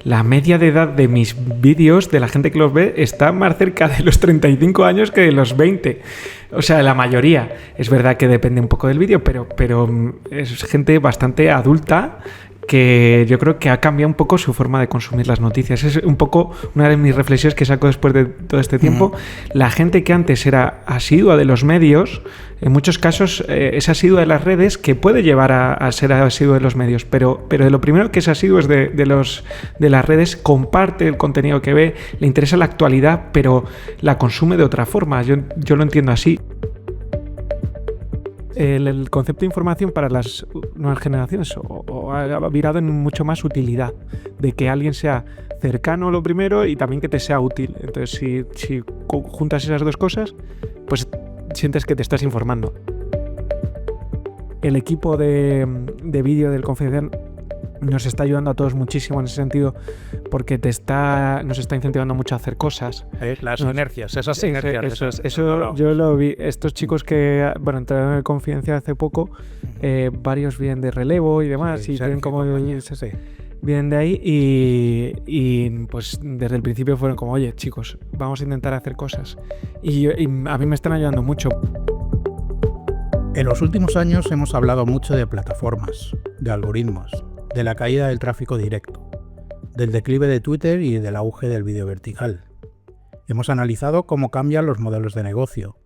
la media de edad de mis vídeos, de la gente que los ve, está más cerca de los 35 años que de los 20. O sea, la mayoría. Es verdad que depende un poco del vídeo, pero es gente bastante adulta que yo creo que ha cambiado un poco su forma de consumir las noticias. Es un poco una de mis reflexiones que saco después de todo este tiempo. La gente que antes era asidua de los medios, en muchos casos es asidua de las redes, que puede llevar a ser asidua de los medios, pero de lo primero que es asiduo es de las redes, comparte el contenido que ve, le interesa la actualidad, pero la consume de otra forma. Yo lo entiendo así. El concepto de información para las nuevas generaciones ha virado en mucho más utilidad, de que alguien sea cercano lo primero y también que te sea útil. Entonces, si juntas esas dos cosas, pues sientes que te estás informando. El equipo de vídeo del Confidencial nos está ayudando a todos muchísimo en ese sentido, porque nos está incentivando mucho a hacer cosas. Las sinergias, esas sinergias. Eso yo lo vi. Estos chicos que entraron en el Confidencial hace poco, varios vienen de relevo y demás, y tienen como... Vienen de ahí y pues desde el principio fueron como, oye, chicos, vamos a intentar hacer cosas. Y a mí me están ayudando mucho. En los últimos años hemos hablado mucho de plataformas, de algoritmos, de la caída del tráfico directo, del declive de Twitter y del auge del vídeo vertical. Hemos analizado cómo cambian los modelos de negocio,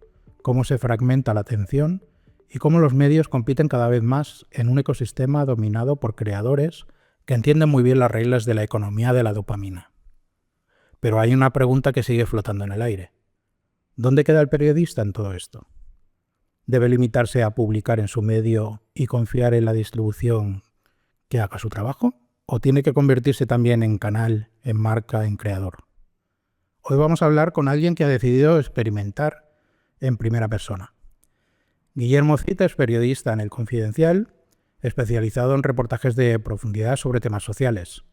cómo se fragmenta la atención y cómo los medios compiten cada vez más en un ecosistema dominado por creadores que entienden muy bien las reglas de la economía de la dopamina. Pero hay una pregunta que sigue flotando en el aire. ¿Dónde queda el periodista en todo esto? ¿Debe limitarse a publicar en su medio y confiar en la distribución que haga su trabajo? ¿O tiene que convertirse también en canal, en marca, en creador? Hoy vamos a hablar con alguien que ha decidido experimentar en primera persona. Guillermo Cita es periodista en El Confidencial, especializado en reportajes de profundidad sobre temas sociales.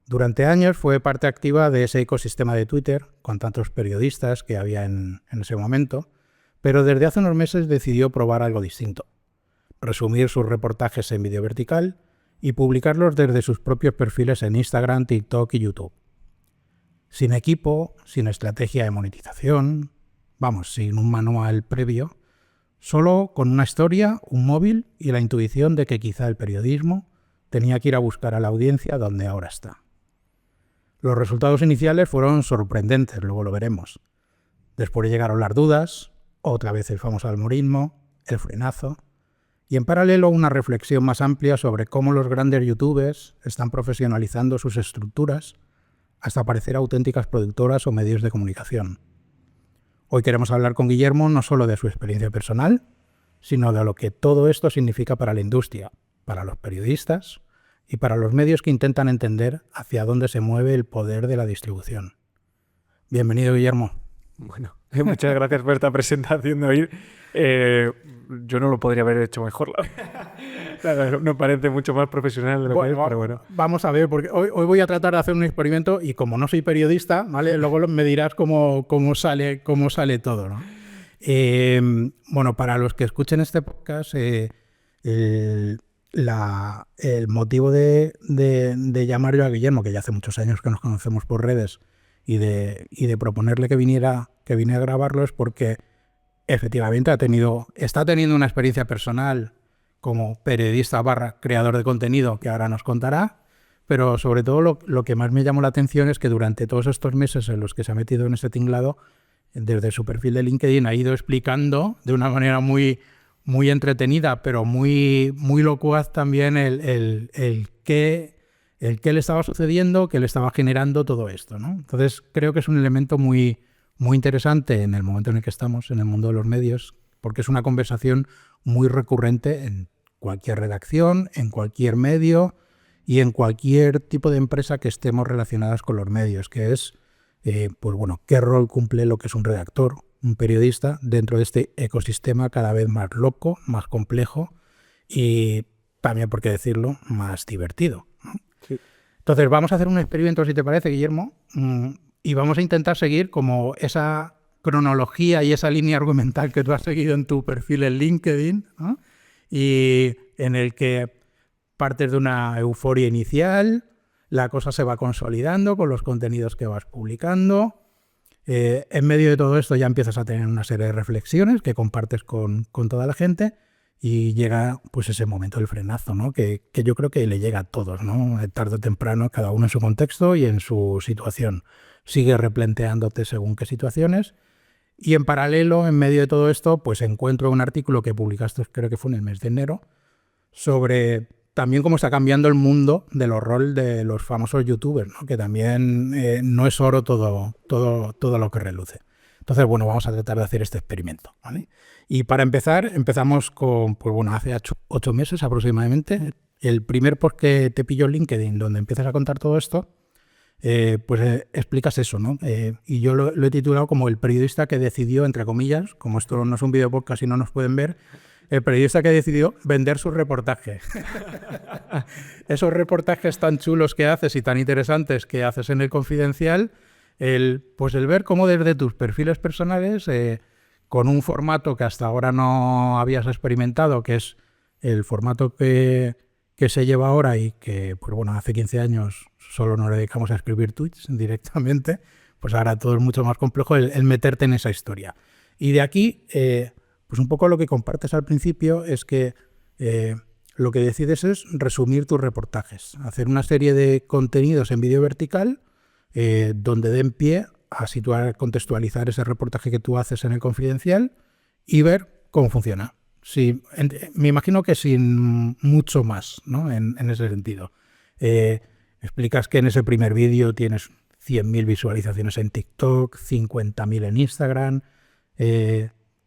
Durante años fue parte activa de ese ecosistema de Twitter, con tantos periodistas que había en ese momento, pero desde hace unos meses decidió probar algo distinto: resumir sus reportajes en vídeo vertical y publicarlos desde sus propios perfiles en Instagram, TikTok y YouTube. Sin equipo, sin estrategia de monetización, sin un manual previo, solo con una historia, un móvil y la intuición de que quizá el periodismo tenía que ir a buscar a la audiencia donde ahora está. Los resultados iniciales fueron sorprendentes, luego lo veremos. Después llegaron las dudas, otra vez el famoso algoritmo, el frenazo, y en paralelo una reflexión más amplia sobre cómo los grandes youtubers están profesionalizando sus estructuras hasta parecer auténticas productoras o medios de comunicación. Hoy queremos hablar con Guillermo no solo de su experiencia personal, sino de lo que todo esto significa para la industria, para los periodistas y para los medios que intentan entender hacia dónde se mueve el poder de la distribución. Bienvenido, Guillermo. Bueno, muchas gracias por esta presentación de hoy. Yo no lo podría haber hecho mejor. Me parece mucho más profesional de lo que es, pero bueno. Vamos a ver, porque hoy voy a tratar de hacer un experimento y como no soy periodista, ¿vale? Luego me dirás cómo sale todo, ¿no? Para los que escuchen este podcast, el motivo de llamar yo a Guillermo, que ya hace muchos años que nos conocemos por redes, y de proponerle que viniera a grabarlo, es porque efectivamente está teniendo una experiencia personal como periodista / creador de contenido, que ahora nos contará, pero sobre todo lo que más me llamó la atención es que durante todos estos meses en los que se ha metido en este tinglado, desde su perfil de LinkedIn ha ido explicando de una manera muy, muy entretenida, pero muy, muy locuaz también el qué le estaba sucediendo, qué le estaba generando todo esto, ¿no? Entonces creo que es un elemento muy, muy interesante en el momento en el que estamos, en el mundo de los medios, porque es una conversación muy recurrente en cualquier redacción, en cualquier medio y en cualquier tipo de empresa que estemos relacionadas con los medios, que es, qué rol cumple lo que es un redactor, un periodista, dentro de este ecosistema cada vez más loco, más complejo y también, por qué decirlo, más divertido, ¿no? Sí. Entonces vamos a hacer un experimento, si te parece, Guillermo, y vamos a intentar seguir como esa cronología y esa línea argumental que tú has seguido en tu perfil en LinkedIn, ¿no? Y en el que partes de una euforia inicial, la cosa se va consolidando con los contenidos que vas publicando. En medio de todo esto ya empiezas a tener una serie de reflexiones que compartes con toda la gente y llega pues ese momento del frenazo, ¿no? Que yo creo que le llega a todos, ¿no? Tarde o temprano, cada uno en su contexto y en su situación. Sigue replanteándote según qué situaciones. Y en paralelo, en medio de todo esto, pues encuentro un artículo que publicaste, creo que fue en el mes de enero, sobre también cómo está cambiando el mundo de los roles de los famosos youtubers, ¿no? Que también no es oro todo lo que reluce. Entonces, bueno, vamos a tratar de hacer este experimento, ¿vale? Y para empezar, empezamos con, pues bueno, hace 8 meses aproximadamente, el primer post que te pillo en LinkedIn, donde empiezas a contar todo esto, explicas eso, ¿no? Y yo lo he titulado como el periodista que decidió, entre comillas, como esto no es un video podcast y no nos pueden ver, el periodista que decidió vender sus reportajes. Esos reportajes tan chulos que haces y tan interesantes que haces en El Confidencial, el ver cómo desde tus perfiles personales, con un formato que hasta ahora no habías experimentado, que es el formato que se lleva ahora y que, pues bueno, hace 15 años solo nos dedicamos a escribir tweets directamente, pues ahora todo es mucho más complejo el meterte en esa historia. Y de aquí, pues un poco lo que compartes al principio es que lo que decides es resumir tus reportajes, hacer una serie de contenidos en vídeo vertical donde den pie a situar, contextualizar ese reportaje que tú haces en El Confidencial y ver cómo funciona. Sí, me imagino que sin mucho más, ¿no? En ese sentido. Explicas que en ese primer vídeo tienes 100.000 visualizaciones en TikTok, 50.000 en Instagram,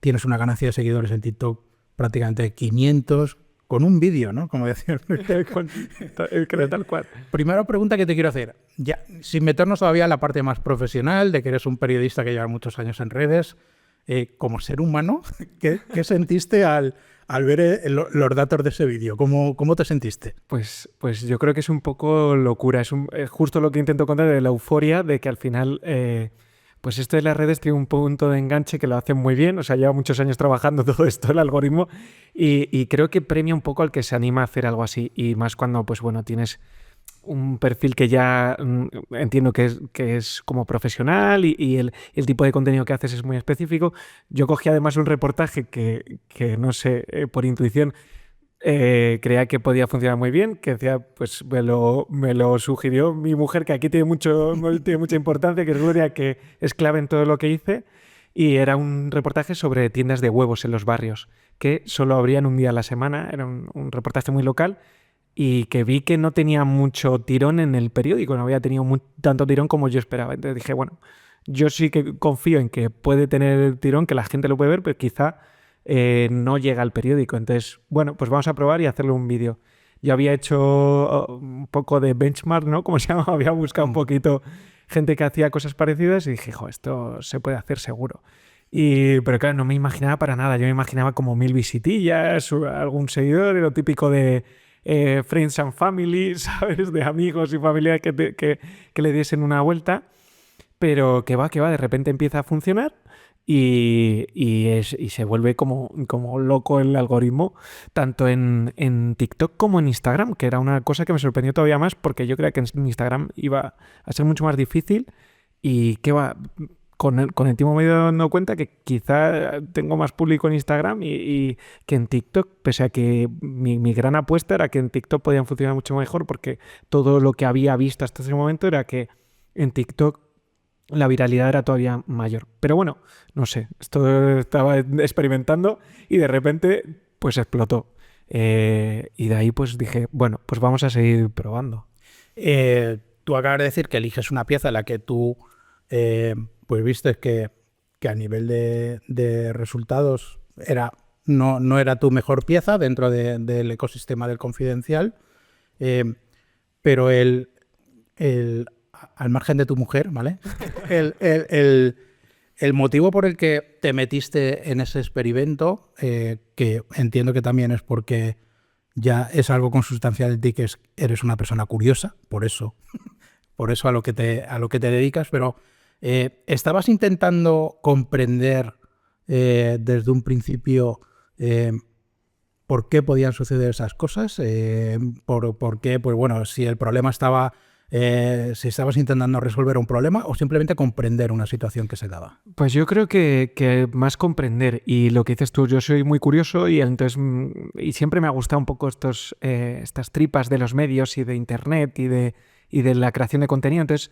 tienes una ganancia de seguidores en TikTok prácticamente 500, con un vídeo, ¿no? Como decía. Tal cual. Primera pregunta que te quiero hacer, ya sin meternos todavía en la parte más profesional, de que eres un periodista que lleva muchos años en redes, como ser humano, ¿qué sentiste al ver los datos de ese vídeo? ¿Cómo te sentiste? Pues yo creo que es un poco locura. Es justo lo que intento contar de la euforia de que al final, pues esto de las redes tiene un punto de enganche que lo hacen muy bien. O sea, lleva muchos años trabajando todo esto, el algoritmo, y creo que premia un poco al que se anima a hacer algo así. Y más cuando, pues bueno, tienes un perfil que ya entiendo que es como profesional y el tipo de contenido que haces es muy específico. Yo cogí además un reportaje que no sé, por intuición, creía que podía funcionar muy bien, que decía, pues me lo sugirió mi mujer, que aquí tiene mucha importancia, que es Gloria, que es clave en todo lo que hice, y era un reportaje sobre tiendas de huevos en los barrios, que solo abrían un día a la semana, era un reportaje muy local, y que vi que no tenía mucho tirón en el periódico, no había tenido tanto tirón como yo esperaba. Entonces dije, bueno, yo sí que confío en que puede tener tirón, que la gente lo puede ver, pero quizá no llega al periódico. Entonces, bueno, pues vamos a probar y hacerle un vídeo. Yo había hecho un poco de benchmark, ¿no? Como se llama, había buscado un poquito gente que hacía cosas parecidas y dije, jo, esto se puede hacer seguro. Pero claro, no me imaginaba para nada. Yo me imaginaba como 1000 visitillas, algún seguidor, lo típico de friends and family, ¿sabes? De amigos y familia que le diesen una vuelta. Pero que va, de repente empieza a funcionar y se vuelve como loco el algoritmo, tanto en TikTok como en Instagram, que era una cosa que me sorprendió todavía más porque yo creía que en Instagram iba a ser mucho más difícil y que va... Con el tiempo me he dado cuenta que quizá tengo más público en Instagram y que en TikTok, pese a que mi gran apuesta era que en TikTok podían funcionar mucho mejor, porque todo lo que había visto hasta ese momento era que en TikTok la viralidad era todavía mayor. Pero bueno, no sé, esto estaba experimentando y de repente pues explotó. Y de ahí pues dije, bueno, pues vamos a seguir probando. Tú acabas de decir que eliges una pieza en la que tú... pues viste que a nivel de resultados no era tu mejor pieza dentro del ecosistema del Confidencial, pero al margen de tu mujer, ¿vale? el motivo por el que te metiste en ese experimento, que entiendo que también es porque ya es algo consustancial de ti, que eres una persona curiosa, por eso a lo que te dedicas, pero ¿estabas intentando comprender desde un principio por qué podían suceder esas cosas? ¿Por qué? Pues bueno, si el problema estaba si estabas intentando resolver un problema o simplemente comprender una situación que se daba. Pues yo creo que más comprender. Y lo que dices tú, yo soy muy curioso y entonces y siempre me ha gustado un poco estas tripas de los medios y de internet y de la creación de contenido. Entonces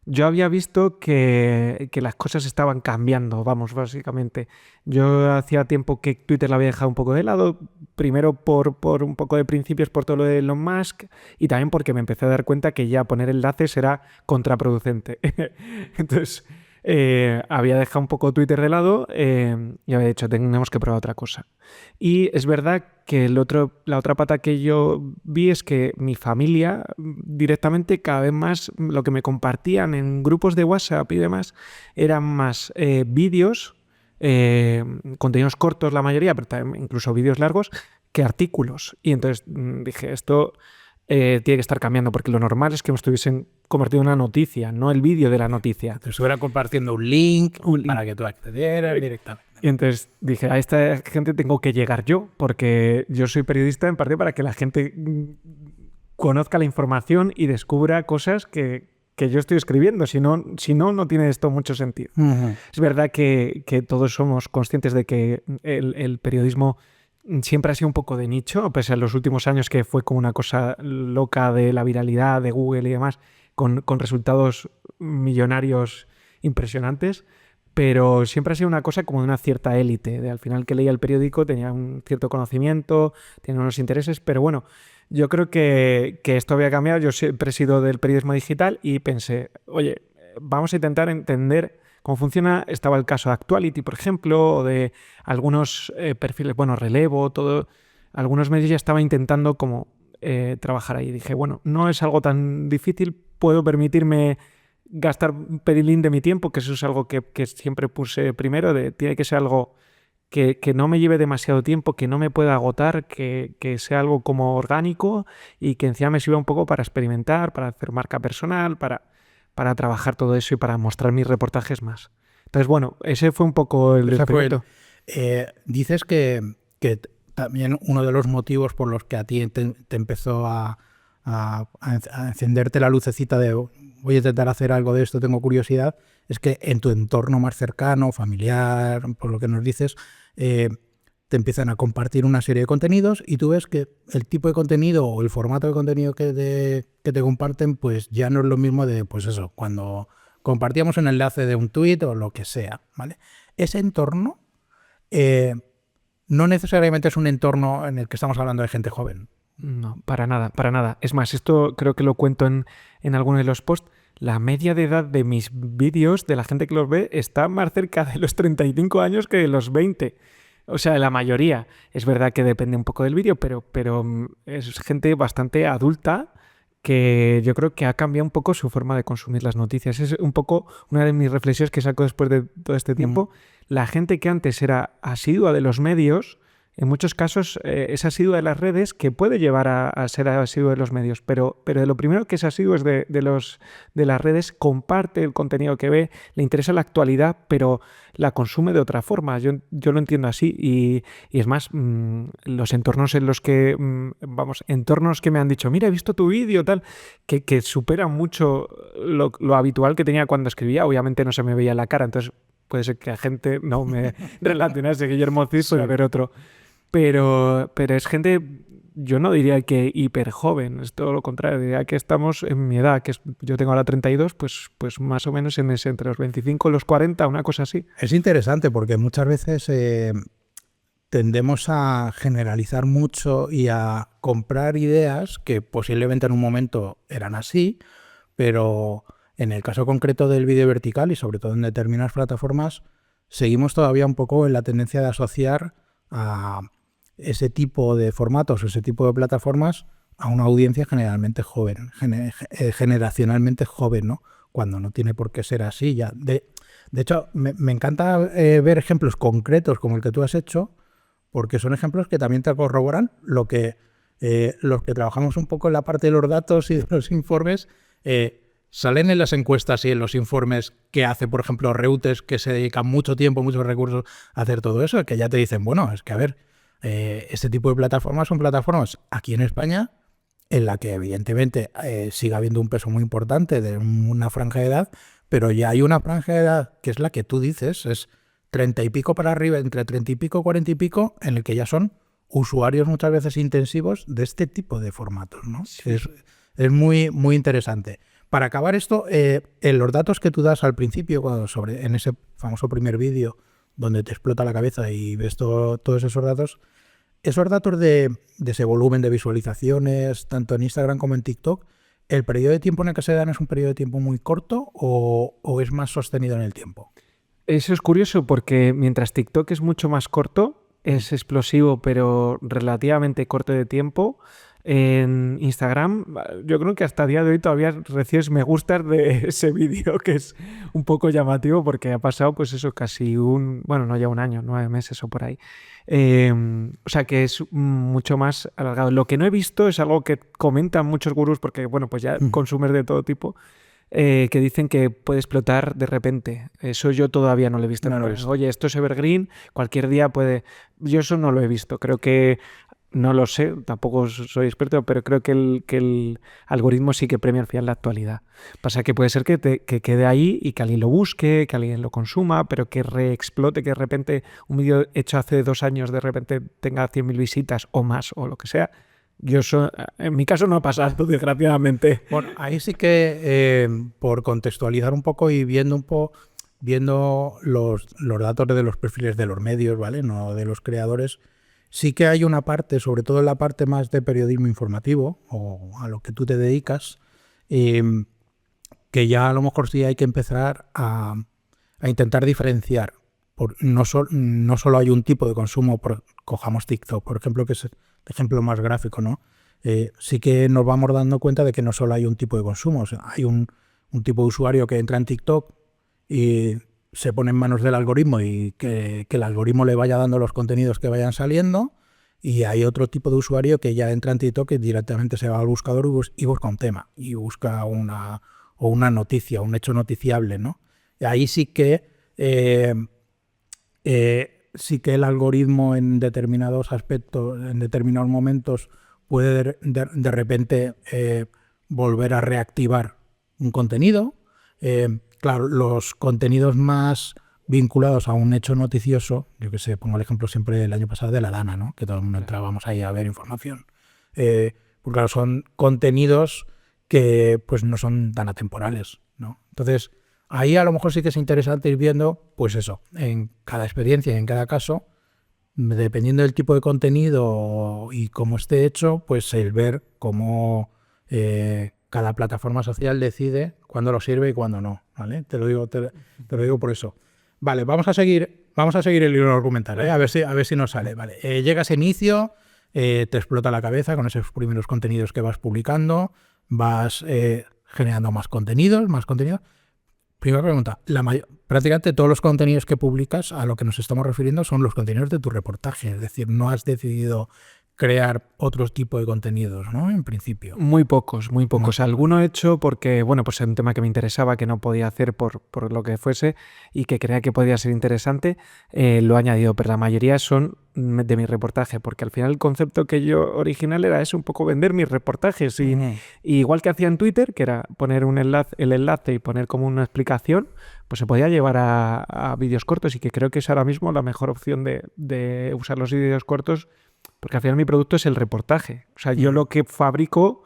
yo había visto que las cosas estaban cambiando, vamos, básicamente. Yo hacía tiempo que Twitter la había dejado un poco de lado, primero por un poco de principios, por todo lo de Elon Musk, y también porque me empecé a dar cuenta que ya poner enlaces era contraproducente. Entonces había dejado un poco Twitter de lado y había dicho, tenemos que probar otra cosa. Y es verdad que la otra pata que yo vi es que mi familia directamente cada vez más lo que me compartían en grupos de WhatsApp y demás eran más vídeos, contenidos cortos la mayoría, pero también incluso vídeos largos, que artículos. Y entonces dije, esto tiene que estar cambiando, porque lo normal es que me estuviesen convertido en una noticia, no el vídeo de la noticia. Te estuviera compartiendo un link para que tú accedieras directamente. Y entonces dije, a esta gente tengo que llegar yo, porque yo soy periodista en parte para que la gente conozca la información y descubra cosas que yo estoy escribiendo. Si no, no tiene esto mucho sentido. Uh-huh. Es verdad que todos somos conscientes de que el periodismo siempre ha sido un poco de nicho, pese a los últimos años que fue como una cosa loca de la viralidad de Google y demás, con resultados millonarios impresionantes, pero siempre ha sido una cosa como de una cierta élite, de al final que leía el periódico tenía un cierto conocimiento, tenía unos intereses, pero bueno, yo creo que esto había cambiado. Yo siempre he sido del periodismo digital y pensé, oye, vamos a intentar entender cómo funciona. Estaba el caso de Actuality, por ejemplo, o de algunos perfiles, bueno, Relevo, todo. Algunos medios ya estaban intentando como trabajar ahí. Dije, bueno, no es algo tan difícil, puedo permitirme gastar un pelín de mi tiempo, que eso es algo que siempre puse primero, tiene que ser algo que no me lleve demasiado tiempo, que no me pueda agotar, que sea algo como orgánico y que encima me sirva un poco para experimentar, para hacer marca personal, para trabajar todo eso y para mostrar mis reportajes más. Entonces, bueno, ese fue un poco el experimento. Dices que también uno de los motivos por los que a ti te empezó a encenderte la lucecita de voy a intentar hacer algo de esto, tengo curiosidad, es que en tu entorno más cercano, familiar, por lo que nos dices, te empiezan a compartir una serie de contenidos y tú ves que el tipo de contenido o el formato de contenido que te comparten pues ya no es lo mismo de, pues eso, cuando compartíamos un enlace de un tuit o lo que sea, ¿vale? Ese entorno no necesariamente es un entorno en el que estamos hablando de gente joven. No, para nada, para nada. Es más, esto creo que lo cuento en alguno de los posts. La media de edad de mis vídeos, de la gente que los ve, está más cerca de los 35 años que de los 20. O sea, la mayoría. Es verdad que depende un poco del vídeo, pero es gente bastante adulta que yo creo que ha cambiado un poco su forma de consumir las noticias. Es un poco una de mis reflexiones que saco después de todo este tiempo. La gente que antes era asidua de los medios, en muchos casos es asidua de las redes, que puede llevar a ser asidua de los medios, pero de lo primero que es asiduo es de las redes, comparte el contenido que ve, le interesa la actualidad, pero la consume de otra forma. Yo lo entiendo así y es más, los entornos en los que, entornos que me han dicho, mira, he visto tu vídeo, tal, que superan mucho lo habitual que tenía cuando escribía. Obviamente no se me veía la cara, entonces puede ser que la gente no me relacionase Guillermo Cid, puede haber otro. Pero es gente, yo no diría que hiper joven, es todo lo contrario, diría que estamos en mi edad, yo tengo ahora 32, pues más o menos entre los 25 y los 40, una cosa así. Es interesante porque muchas veces tendemos a generalizar mucho y a comprar ideas que posiblemente en un momento eran así, pero en el caso concreto del vídeo vertical y sobre todo en determinadas plataformas, seguimos todavía un poco en la tendencia de asociar a ese tipo de formatos, ese tipo de plataformas a una audiencia generalmente joven, generacionalmente joven, ¿no? Cuando no tiene por qué ser así ya. De hecho, me encanta ver ejemplos concretos como el que tú has hecho, porque son ejemplos que también te corroboran lo que los que trabajamos un poco en la parte de los datos y de los informes, salen en las encuestas y en los informes que hace, por ejemplo, Reuters, que se dedican mucho tiempo, muchos recursos a hacer todo eso, que ya te dicen, bueno, es que a ver, este tipo de plataformas son plataformas aquí en España en la que evidentemente sigue habiendo un peso muy importante de una franja de edad, pero ya hay una franja de edad que es la que tú dices, es 30 y pico para arriba, entre 30 y pico, 40 y pico, en el que ya son usuarios muchas veces intensivos de este tipo de formatos, ¿no? Sí. Es muy, muy interesante. Para acabar esto, en los datos que tú das al principio, en ese famoso primer vídeo donde te explota la cabeza y ves todos esos datos de ese volumen de visualizaciones, tanto en Instagram como en TikTok, ¿el periodo de tiempo en el que se dan es un periodo de tiempo muy corto o es más sostenido en el tiempo? Eso es curioso porque mientras TikTok es mucho más corto, es explosivo pero relativamente corto de tiempo, en Instagram yo creo que hasta el día de hoy todavía recibes me gustas de ese vídeo, que es un poco llamativo porque ha pasado pues eso casi bueno, no ya un año, 9 meses o por ahí. O sea que es mucho más alargado. Lo que no he visto es algo que comentan muchos gurús, porque bueno, pues ya consumes de todo tipo, que dicen que puede explotar de repente. Eso yo todavía no lo he visto. No lo he visto. Oye, esto es evergreen, cualquier día puede... Yo eso no lo he visto. Creo que... No lo sé, tampoco soy experto, pero creo que el algoritmo sí que premia al final la actualidad. Pasa que puede ser que quede ahí y que alguien lo busque, que alguien lo consuma, pero que reexplote, que de repente un vídeo hecho hace 2 años de repente tenga 100.000 visitas o más o lo que sea. En mi caso no ha pasado, desgraciadamente. Bueno, ahí sí que por contextualizar un poco y viendo los datos de los perfiles de los medios, ¿vale? No de los creadores. Sí que hay una parte, sobre todo en la parte más de periodismo informativo o a lo que tú te dedicas, que ya a lo mejor sí hay que empezar a intentar diferenciar. No solo hay un tipo de consumo, cojamos TikTok, por ejemplo, que es el ejemplo más gráfico, ¿no? Sí que nos vamos dando cuenta de que no solo hay un tipo de consumo, o sea, hay un tipo de usuario que entra en TikTok y se pone en manos del algoritmo y que el algoritmo le vaya dando los contenidos que vayan saliendo, y hay otro tipo de usuario que ya entra en TikTok y directamente se va al buscador y busca un tema, y busca una noticia, un hecho noticiable, ¿no? Y ahí sí que el algoritmo en determinados aspectos, en determinados momentos, puede de repente volver a reactivar un contenido. Claro, los contenidos más vinculados a un hecho noticioso, yo que sé, pongo el ejemplo siempre del año pasado de la Dana, ¿no? Que todo el mundo entrábamos ahí a ver información. Porque claro, son contenidos que pues no son tan atemporales, ¿no? Entonces, ahí a lo mejor sí que es interesante ir viendo, pues eso, en cada experiencia y en cada caso, dependiendo del tipo de contenido y cómo esté hecho, pues el ver cómo cada plataforma social decide cuándo lo sirve y cuándo no, ¿vale? Te lo digo por eso. Vale, vamos a seguir el hilo argumental, ¿eh? A ver si nos sale. Vale, llegas a inicio, te explota la cabeza con esos primeros contenidos que vas publicando, vas generando más contenido. Primera pregunta, prácticamente todos los contenidos que publicas, a lo que nos estamos refiriendo, son los contenidos de tu reportaje, es decir, no has decidido crear otro tipo de contenidos, ¿no? En principio. Muy pocos. Alguno he hecho porque, bueno, pues es un tema que me interesaba, que no podía hacer por lo que fuese y que creía que podía ser interesante, lo he añadido, pero la mayoría son de mi reportaje, porque al final el concepto que yo original era eso, un poco vender mis reportajes y igual que hacía en Twitter, que era poner el enlace y poner como una explicación, pues se podía llevar a vídeos cortos, y que creo que es ahora mismo la mejor opción de usar los vídeos cortos, porque al final mi producto es el reportaje. O sea, yo lo que fabrico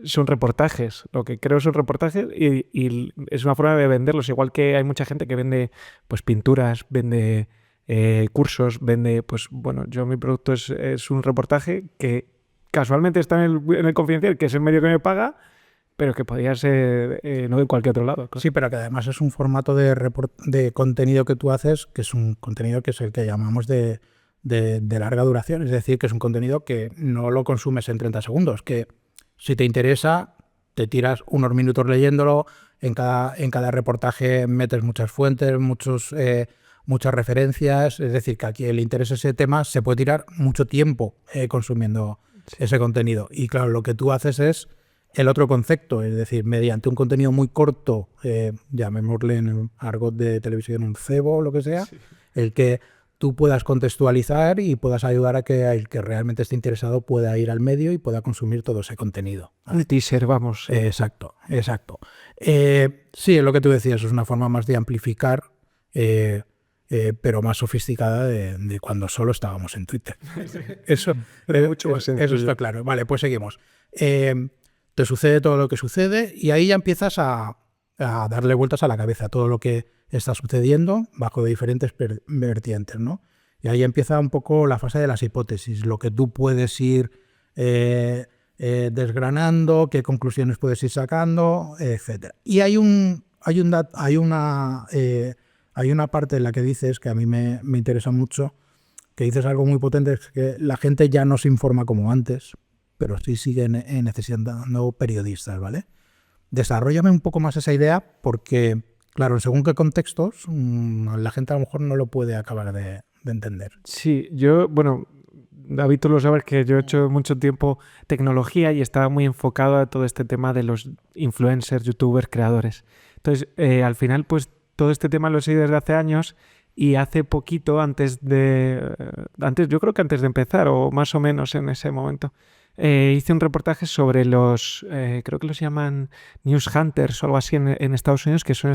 son reportajes, lo que creo son reportajes y es una forma de venderlos, igual que hay mucha gente que vende pues pinturas, vende cursos, vende, pues bueno, mi producto es un reportaje que casualmente está en el Confidencial, que es el medio que me paga, pero que podría ser no de cualquier otro lado. Claro. Sí, pero que además es un formato de contenido que tú haces, que es un contenido que es el que llamamos de larga duración, es decir, que es un contenido que no lo consumes en 30 segundos, que si te interesa te tiras unos minutos leyéndolo, en cada reportaje metes muchas fuentes, muchas referencias, es decir, que a quien le interese ese tema se puede tirar mucho tiempo consumiendo ese contenido. Y claro, lo que tú haces es el otro concepto, es decir, mediante un contenido muy corto, llamémosle en el argot de televisión un cebo o lo que sea, el que tú puedas contextualizar y puedas ayudar a que el que realmente esté interesado pueda ir al medio y pueda consumir todo ese contenido. Un teaser, vamos. Exacto. Sí, es lo que tú decías, es una forma más de amplificar, pero más sofisticada de cuando solo estábamos en Twitter. Eso está claro. Vale, pues seguimos. Te sucede todo lo que sucede y ahí ya empiezas a darle vueltas a la cabeza todo lo que está sucediendo bajo diferentes vertientes, ¿no? Y ahí empieza un poco la fase de las hipótesis, lo que tú puedes ir desgranando, qué conclusiones puedes ir sacando, etcétera. Y hay una parte en la que dices, que a mí me interesa mucho, que dices algo muy potente, es que la gente ya no se informa como antes, pero sí sigue necesitando periodistas, ¿vale? Desarróllame un poco más esa idea porque, claro, en según qué contextos, la gente a lo mejor no lo puede acabar de entender. Sí, David, tú lo sabes que yo he hecho mucho tiempo tecnología y estaba muy enfocado a todo este tema de los influencers, youtubers, creadores. Entonces, al final, pues todo este tema lo he seguido desde hace años y hace poquito, yo creo que antes de empezar o más o menos en ese momento, hice un reportaje sobre los, creo que los llaman News Hunters o algo así en Estados Unidos, que son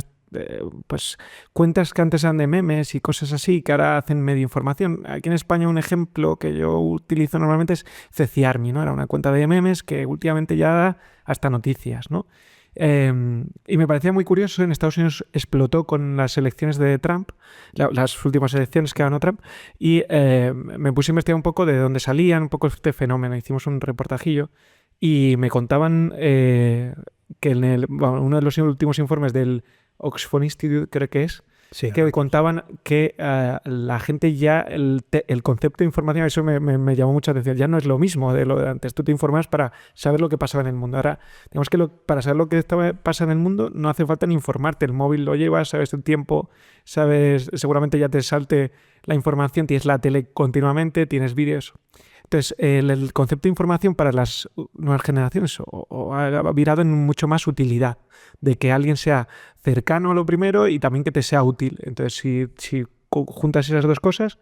pues cuentas que antes eran de memes y cosas así, que ahora hacen medio información. Aquí en España un ejemplo que yo utilizo normalmente es CeciArmy, ¿no? Era una cuenta de memes que últimamente ya da hasta noticias, ¿no? Y me parecía muy curioso, en Estados Unidos explotó con las elecciones de Trump, las últimas elecciones que ganó Trump, y me puse a investigar un poco de dónde salían, un poco este fenómeno. Hicimos un reportajillo y me contaban que uno de los últimos informes del Oxford Institute, creo que es, Sí, que contaban que la gente ya, el concepto de información, eso me llamó mucha atención, ya no es lo mismo de lo de antes. Tú te informas para saber lo que pasaba en el mundo. Ahora, digamos que para saber lo que pasa en el mundo no hace falta ni informarte. El móvil lo llevas, sabes el tiempo, sabes, seguramente ya te salte la información, tienes la tele continuamente, tienes vídeos. Entonces, el concepto de información para las nuevas generaciones ha virado en mucho más utilidad, de que alguien sea cercano a lo primero y también que te sea útil. Entonces, si juntas esas dos cosas,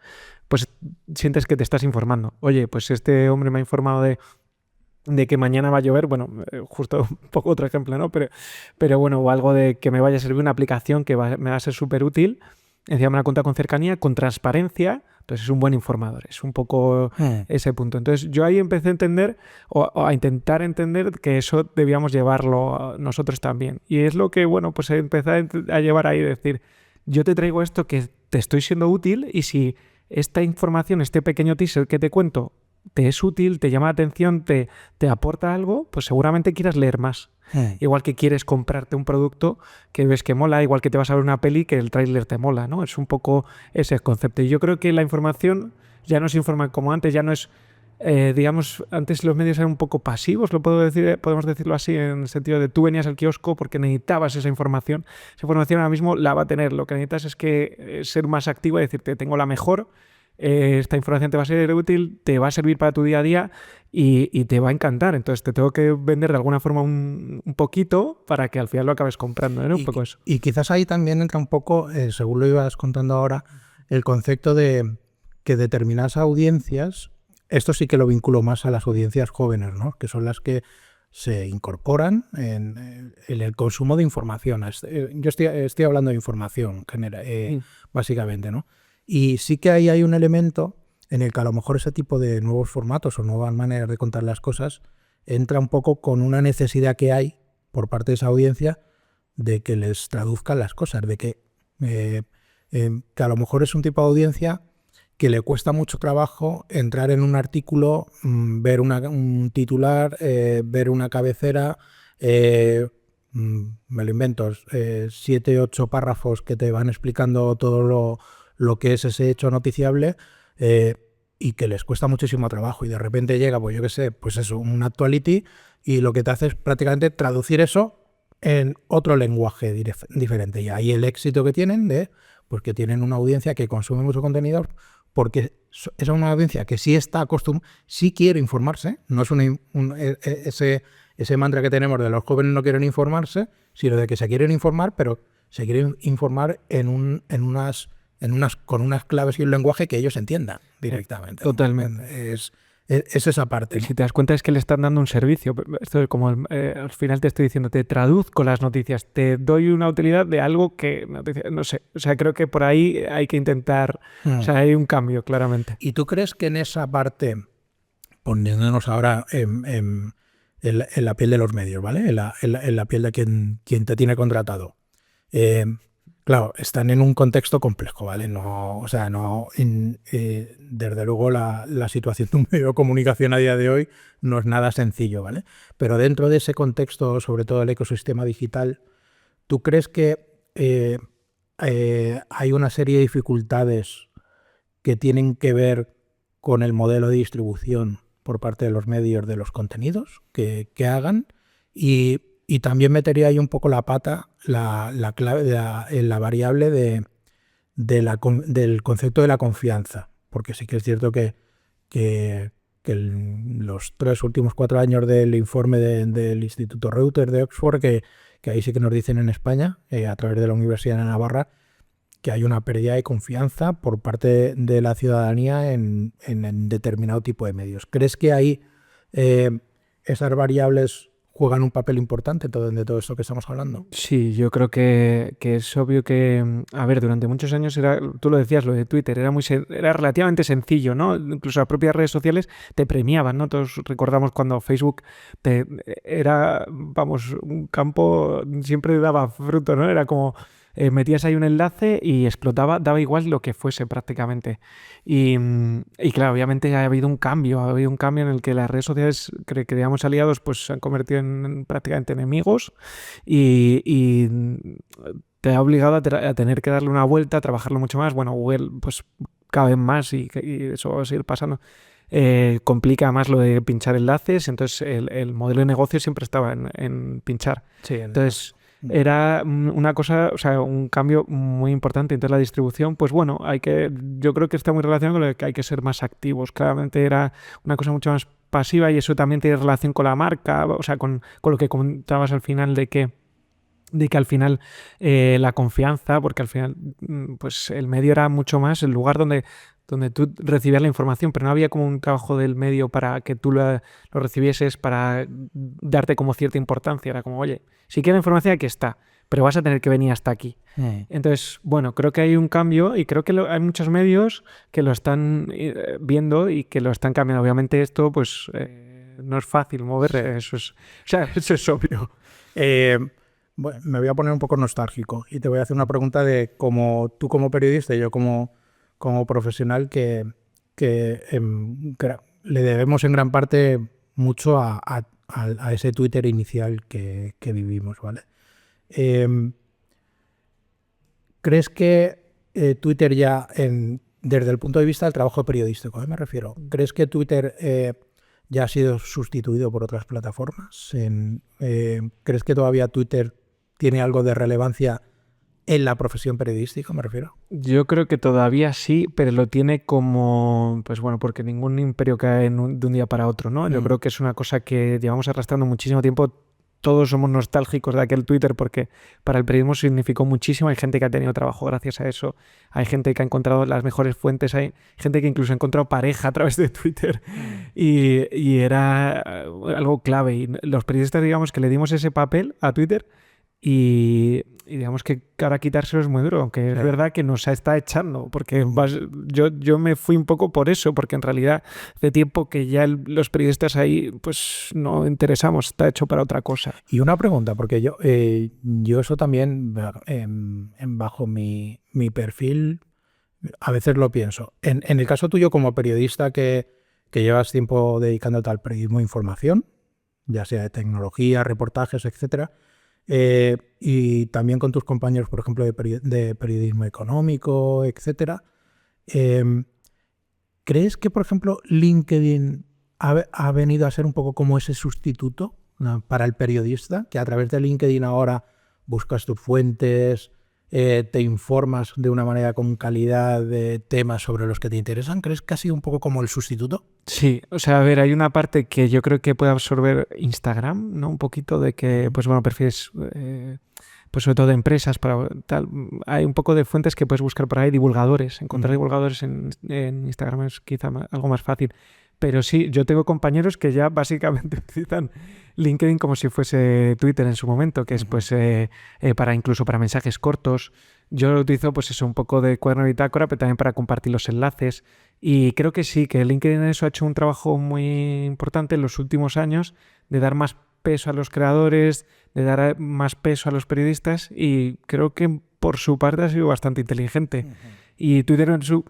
pues sientes que te estás informando. Oye, pues este hombre me ha informado de que mañana va a llover, bueno, justo un poco otro ejemplo, ¿no? Pero bueno, o algo de que me vaya a servir una aplicación que me va a ser súper útil. Encima me la cuenta con cercanía, con transparencia, entonces es un buen informador, es un poco ese punto. Entonces yo ahí empecé a entender o a intentar entender que eso debíamos llevarlo nosotros también. Y es lo que, bueno, pues empecé a llevar ahí, decir, yo te traigo esto que te estoy siendo útil y si esta información, este pequeño teaser que te cuento, te es útil, te llama la atención, te aporta algo, pues seguramente quieras leer más. Igual que quieres comprarte un producto que ves que mola, igual que te vas a ver una peli que el tráiler te mola, ¿no? Es un poco ese concepto. Y yo creo que la información ya no se informa como antes, ya no es, digamos, antes los medios eran un poco pasivos, podemos decirlo así, en el sentido de tú venías al kiosco porque necesitabas esa información. Esa información ahora mismo la va a tener. Lo que necesitas es que ser más activo y decirte, tengo la mejor, esta información te va a ser útil, te va a servir para tu día a día y te va a encantar. Entonces te tengo que vender de alguna forma un poquito para que al final lo acabes comprando, ¿no? Un poco eso. Y quizás ahí también entra un poco, según lo ibas contando ahora, el concepto de que determinadas audiencias, esto sí que lo vinculo más a las audiencias jóvenes, ¿no? Que son las que se incorporan en el consumo de información. Yo estoy hablando de información básicamente, ¿no? Y sí que ahí hay un elemento en el que a lo mejor ese tipo de nuevos formatos o nuevas maneras de contar las cosas entra un poco con una necesidad que hay por parte de esa audiencia de que les traduzcan las cosas, de que a lo mejor es un tipo de audiencia que le cuesta mucho trabajo entrar en un artículo, ver un titular, ver una cabecera, me lo invento, 7, 8 párrafos que te van explicando todo lo que es ese hecho noticiable, y que les cuesta muchísimo trabajo y de repente llega, pues yo qué sé, pues eso, un actuality y lo que te hace es prácticamente traducir eso en otro lenguaje diferente. Y ahí el éxito que tienen pues que tienen una audiencia que consume mucho contenido porque es una audiencia que sí está acostumbrada, sí quiere informarse, no es ese mantra que tenemos de los jóvenes no quieren informarse, sino de que se quieren informar, pero se quieren informar en unas con unas claves y un lenguaje que ellos entiendan directamente. Totalmente. Es esa parte. Si te das cuenta es que le están dando un servicio. Esto es como al final te estoy diciendo, te traduzco las noticias, te doy una utilidad de algo que no sé. O sea, creo que por ahí hay que intentar. O sea, hay un cambio, claramente. ¿Y tú crees que en esa parte, poniéndonos ahora en la piel de los medios, ¿vale? En la piel de quien te tiene contratado? Claro, están en un contexto complejo, ¿vale? Desde luego la situación de un medio de comunicación a día de hoy no es nada sencillo, ¿vale? Pero dentro de ese contexto, sobre todo el ecosistema digital, ¿tú crees que hay una serie de dificultades que tienen que ver con el modelo de distribución por parte de los medios de los contenidos que hagan? Y también metería ahí un poco la pata, la clave, la variable del concepto de la confianza. Porque sí que es cierto que los 4 años del informe del Instituto Reuters de Oxford, que ahí sí que nos dicen en España, a través de la Universidad de Navarra, que hay una pérdida de confianza por parte de la ciudadanía en determinado tipo de medios. ¿Crees que ahí esas variables juegan un papel importante de todo esto que estamos hablando? Sí, yo creo que es obvio que, a ver, durante muchos años tú lo decías, lo de Twitter, era relativamente sencillo, ¿no? Incluso las propias redes sociales te premiaban, ¿no? Todos recordamos cuando Facebook era, vamos, un campo, siempre daba fruto, ¿no? Era como metías ahí un enlace y explotaba, daba igual lo que fuese prácticamente. Y claro, obviamente ha habido un cambio en el que las redes sociales que creíamos aliados pues se han convertido en prácticamente enemigos y te ha obligado a tener que darle una vuelta, a trabajarlo mucho más. Bueno, Google pues cada vez más y eso va a seguir pasando. Complica más lo de pinchar enlaces, entonces el modelo de negocio siempre estaba en pinchar. Sí, entonces era una cosa, o sea, un cambio muy importante. Entonces la distribución, pues bueno, yo creo que está muy relacionado con lo que hay que ser más activos. Claramente era una cosa mucho más pasiva y eso también tiene relación con la marca, o sea, con lo que comentabas al final de que al final la confianza, porque al final pues el medio era mucho más el lugar donde tú recibías la información, pero no había como un trabajo del medio para que tú lo recibieses, para darte como cierta importancia. Era como, oye, si quieres información aquí está, pero vas a tener que venir hasta aquí. Entonces, bueno, creo que hay un cambio y creo que hay muchos medios que lo están viendo y que lo están cambiando. Obviamente esto pues no es fácil mover, eso es obvio. Bueno, me voy a poner un poco nostálgico y te voy a hacer una pregunta de tú como periodista y yo como profesional que le debemos en gran parte mucho a ese Twitter inicial que vivimos, ¿vale? ¿Crees que Twitter ya, desde el punto de vista del trabajo periodístico, me refiero, ¿crees que Twitter ya ha sido sustituido por otras plataformas? ¿Crees que todavía Twitter tiene algo de relevancia en la profesión periodística, me refiero? Yo creo que todavía sí, pero lo tiene como, pues bueno, porque ningún imperio cae de un día para otro, ¿no? Yo creo que es una cosa que llevamos arrastrando muchísimo tiempo. Todos somos nostálgicos de aquel Twitter porque para el periodismo significó muchísimo. Hay gente que ha tenido trabajo gracias a eso. Hay gente que ha encontrado las mejores fuentes. Hay gente que incluso ha encontrado pareja a través de Twitter. Y era algo clave. Y los periodistas, digamos, que le dimos ese papel a Twitter y digamos que ahora quitárselo es muy duro, aunque es verdad que nos está echando, porque yo me fui un poco por eso, porque en realidad hace tiempo que ya los periodistas ahí pues no interesamos, está hecho para otra cosa. Y una pregunta, porque yo eso también bajo mi perfil a veces lo pienso. En el caso tuyo como periodista que llevas tiempo dedicándote al periodismo de información, ya sea de tecnología, reportajes, etcétera, y también con tus compañeros, por ejemplo, de periodismo económico, etcétera. ¿Crees que, por ejemplo, LinkedIn ha venido a ser un poco como ese sustituto, ¿no?, para el periodista? Que a través de LinkedIn ahora buscas tus fuentes, te informas de una manera con calidad de temas sobre los que te interesan. ¿Crees que ha sido un poco como el sustituto? Sí, o sea, a ver, hay una parte que yo creo que puede absorber Instagram, ¿no? Un poquito de que, pues bueno, prefieres pues sobre todo de empresas, para tal. Hay un poco de fuentes que puedes buscar por ahí, divulgadores. Encontrar divulgadores en Instagram es quizá algo más fácil. Pero sí, yo tengo compañeros que ya básicamente utilizan LinkedIn como si fuese Twitter en su momento, que es pues incluso para mensajes cortos. Yo lo utilizo pues eso, un poco de cuaderno de bitácora, pero también para compartir los enlaces. Y creo que sí, que LinkedIn eso ha hecho un trabajo muy importante en los últimos años de dar más peso a los creadores, de dar más peso a los periodistas, y creo que por su parte ha sido bastante inteligente. Y Twitter en su...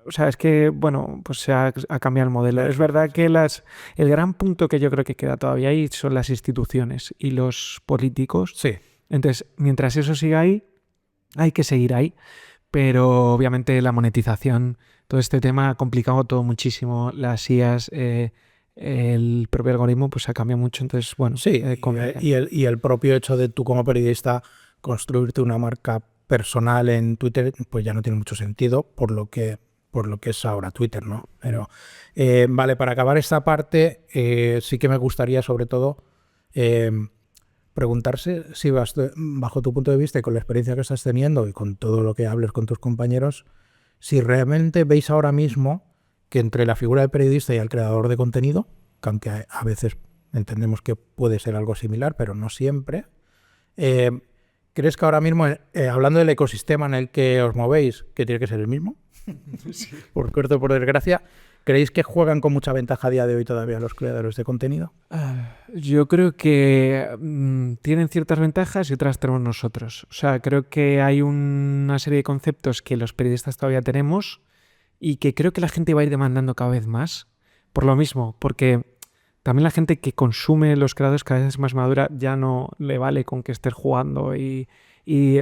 O sea, es que, bueno, pues se ha cambiado el modelo. Es verdad que el gran punto que yo creo que queda todavía ahí son las instituciones y los políticos. Sí. Entonces, mientras eso siga ahí, hay que seguir ahí. Pero obviamente la monetización, todo este tema ha complicado todo muchísimo. Las IAs, el propio algoritmo, pues ha cambiado mucho. Entonces, bueno. Sí, y el propio hecho de tú como periodista construirte una marca personal en Twitter, pues ya no tiene mucho sentido por lo que es ahora Twitter, ¿no? Pero vale, para acabar esta parte, sí que me gustaría sobre todo preguntarse si bajo tu punto de vista y con la experiencia que estás teniendo y con todo lo que hables con tus compañeros, si realmente veis ahora mismo que entre la figura del periodista y el creador de contenido, que aunque a veces entendemos que puede ser algo similar, pero no siempre, ¿crees que ahora mismo, hablando del ecosistema en el que os movéis, que tiene que ser el mismo? Sí. Por suerte o por desgracia, ¿creéis que juegan con mucha ventaja a día de hoy todavía los creadores de contenido? Yo creo que tienen ciertas ventajas y otras tenemos nosotros. O sea, creo que hay una serie de conceptos que los periodistas todavía tenemos y que creo que la gente va a ir demandando cada vez más. Por lo mismo, porque también la gente que consume los creadores cada vez es más madura, ya no le vale con que estés jugando y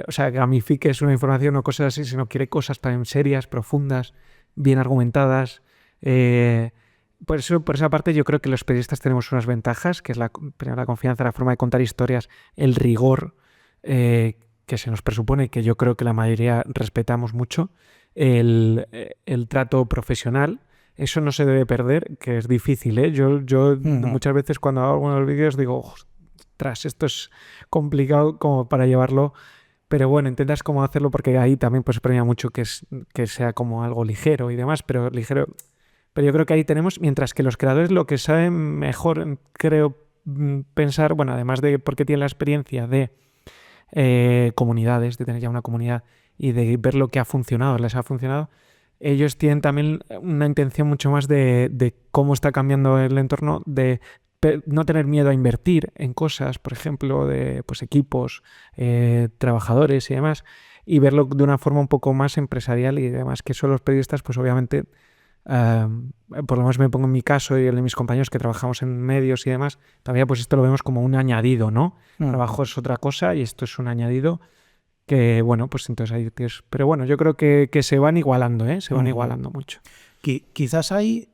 o sea, gamifiques una información o cosas así, sino quiere cosas también serias, profundas, bien argumentadas. Por esa parte yo creo que los periodistas tenemos unas ventajas, que es la confianza, la forma de contar historias, el rigor que se nos presupone, que yo creo que la mayoría respetamos mucho, el trato profesional. Eso no se debe perder, que es difícil, ¿eh? Yo muchas veces cuando hago algunos vídeos digo, ostras, esto es complicado como para llevarlo, pero bueno, intentas cómo hacerlo porque ahí también pues premia mucho que sea como algo ligero y demás, pero ligero. Pero yo creo que ahí tenemos, mientras que los creadores lo que saben mejor, creo, pensar, bueno, además de porque tienen la experiencia de comunidades, de tener ya una comunidad y de ver lo que ha funcionado, les ha funcionado, ellos tienen también una intención mucho más de cómo está cambiando el entorno, de no tener miedo a invertir en cosas, por ejemplo, de pues equipos, trabajadores y demás, y verlo de una forma un poco más empresarial y demás, que son los periodistas, pues obviamente, por lo menos me pongo en mi caso y el de mis compañeros que trabajamos en medios y demás, todavía pues esto lo vemos como un añadido, ¿no? Trabajo es otra cosa y esto es un añadido que, bueno, pues entonces ahí tienes... Pero bueno, yo creo que se van igualando, ¿eh? Se van igualando mucho. Quizás hay...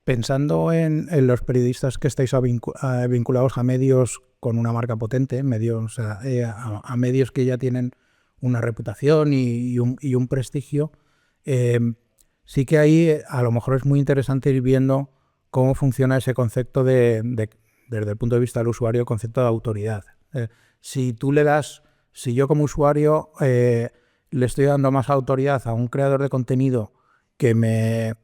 Pensando en los periodistas que estáis vinculados a medios con una marca potente, medios, a medios que ya tienen una reputación y un prestigio, sí que ahí a lo mejor es muy interesante ir viendo cómo funciona ese concepto desde el punto de vista del usuario, el concepto de autoridad. Si yo como usuario le estoy dando más autoridad a un creador de contenido que me...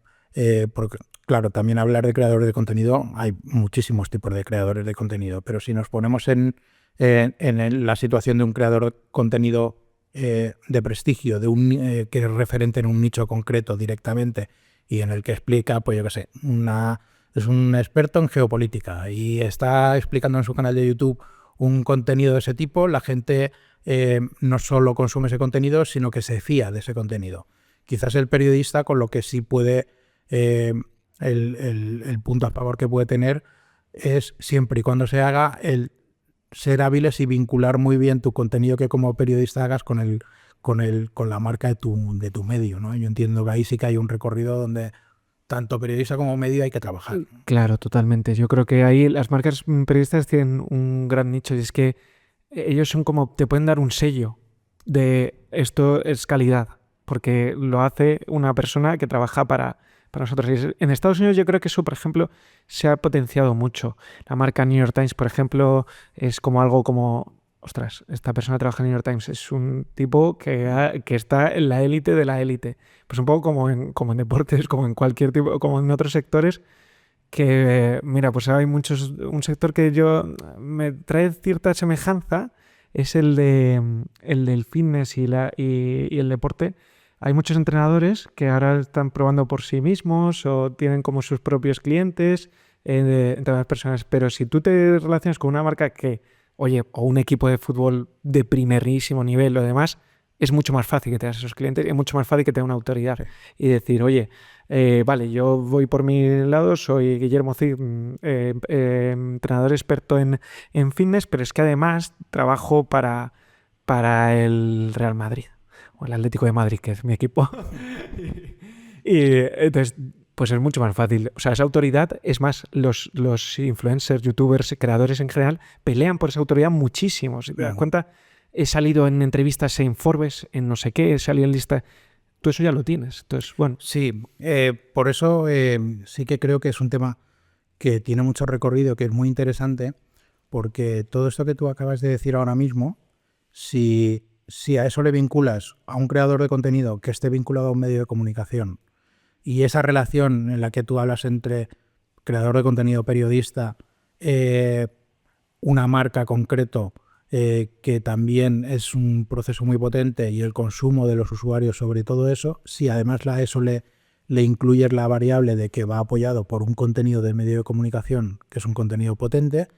porque, claro, también hablar de creadores de contenido, hay muchísimos tipos de creadores de contenido, pero si nos ponemos en la situación de un creador de contenido de prestigio, que es referente en un nicho concreto directamente y en el que explica, pues yo qué sé, es un experto en geopolítica y está explicando en su canal de YouTube un contenido de ese tipo, la gente no solo consume ese contenido, sino que se fía de ese contenido. Quizás el periodista con lo que sí puede... el punto a favor que puede tener es siempre y cuando se haga el ser hábiles y vincular muy bien tu contenido que como periodista hagas con la marca de tu medio, ¿no? Yo entiendo que ahí sí que hay un recorrido donde tanto periodista como medio hay que trabajar. Claro, totalmente. Yo creo que ahí las marcas periodistas tienen un gran nicho y es que ellos son como, te pueden dar un sello de esto es calidad, porque lo hace una persona que trabaja para nosotros. En Estados Unidos yo creo que eso, por ejemplo, se ha potenciado mucho. La marca New York Times, por ejemplo, es como algo como ostras, esta persona trabaja en el New York Times, es un tipo que está en la élite de la élite. Pues un poco como en deportes, como en cualquier tipo, como en otros sectores, que, mira, pues hay un sector que me trae cierta semejanza, es el del fitness y el deporte. Hay muchos entrenadores que ahora están probando por sí mismos o tienen como sus propios clientes, entre las personas, pero si tú te relacionas con una marca oye, o un equipo de fútbol de primerísimo nivel o demás, es mucho más fácil que tengas esos clientes y es mucho más fácil que tenga una autoridad y decir, oye, vale, yo voy por mi lado, soy Guillermo Cid, entrenador experto en fitness, pero es que además trabajo para el Real Madrid o el Atlético de Madrid, que es mi equipo. Y entonces, pues es mucho más fácil. O sea, esa autoridad, es más, los influencers, youtubers, creadores en general, pelean por esa autoridad muchísimo. Si te das cuenta, he salido en entrevistas en Forbes, en no sé qué, he salido en lista. Tú eso ya lo tienes. Entonces, bueno. Sí, por eso sí que creo que es un tema que tiene mucho recorrido, que es muy interesante, porque todo esto que tú acabas de decir ahora mismo, si a eso le vinculas a un creador de contenido que esté vinculado a un medio de comunicación y esa relación en la que tú hablas entre creador de contenido, periodista, una marca concreto, que también es un proceso muy potente, y el consumo de los usuarios sobre todo eso, si además a eso le incluyes la variable de que va apoyado por un contenido de medio de comunicación que es un contenido potente,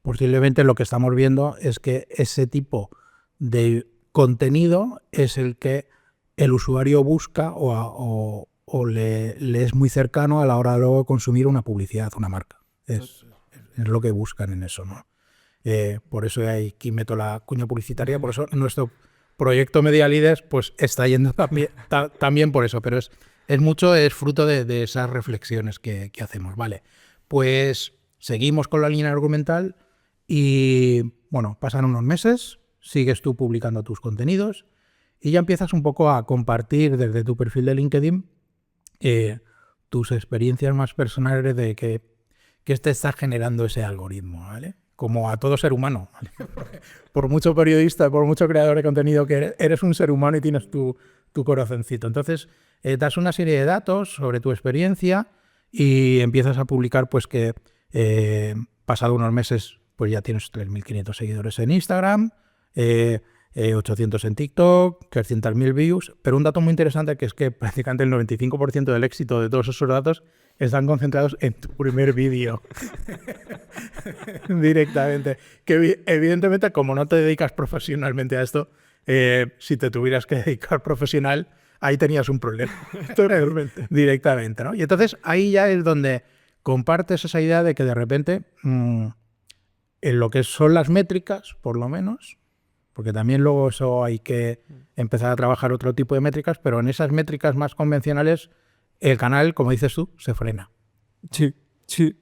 posiblemente lo que estamos viendo es que ese tipo de contenido es el que el usuario busca o le es muy cercano a la hora de luego consumir una publicidad, una marca. Es lo que buscan en eso, ¿no? Por eso aquí meto la cuña publicitaria, por eso nuestro proyecto Media Leaders pues está yendo también por eso, pero es fruto de esas reflexiones que hacemos. Vale, pues seguimos con la línea argumental y bueno, pasan unos meses, sigues tú publicando tus contenidos y ya empiezas un poco a compartir desde tu perfil de LinkedIn tus experiencias más personales de que te está generando ese algoritmo, ¿vale? Como a todo ser humano, ¿vale? Por mucho periodista, por mucho creador de contenido que eres un ser humano y tienes tu corazoncito. Entonces, das una serie de datos sobre tu experiencia y empiezas a publicar pues que pasado unos meses pues ya tienes 3.500 seguidores en Instagram, 800 en TikTok, 300.000 views, pero un dato muy interesante que es que prácticamente el 95% del éxito de todos esos datos están concentrados en tu primer vídeo. Directamente. Que evidentemente, como no te dedicas profesionalmente a esto, si te tuvieras que dedicar profesional, ahí tenías un problema. Directamente, ¿no? Y entonces ahí ya es donde compartes esa idea de que de repente, en lo que son las métricas, por lo menos, porque también luego eso hay que empezar a trabajar otro tipo de métricas, pero en esas métricas más convencionales, el canal, como dices tú, se frena. Sí,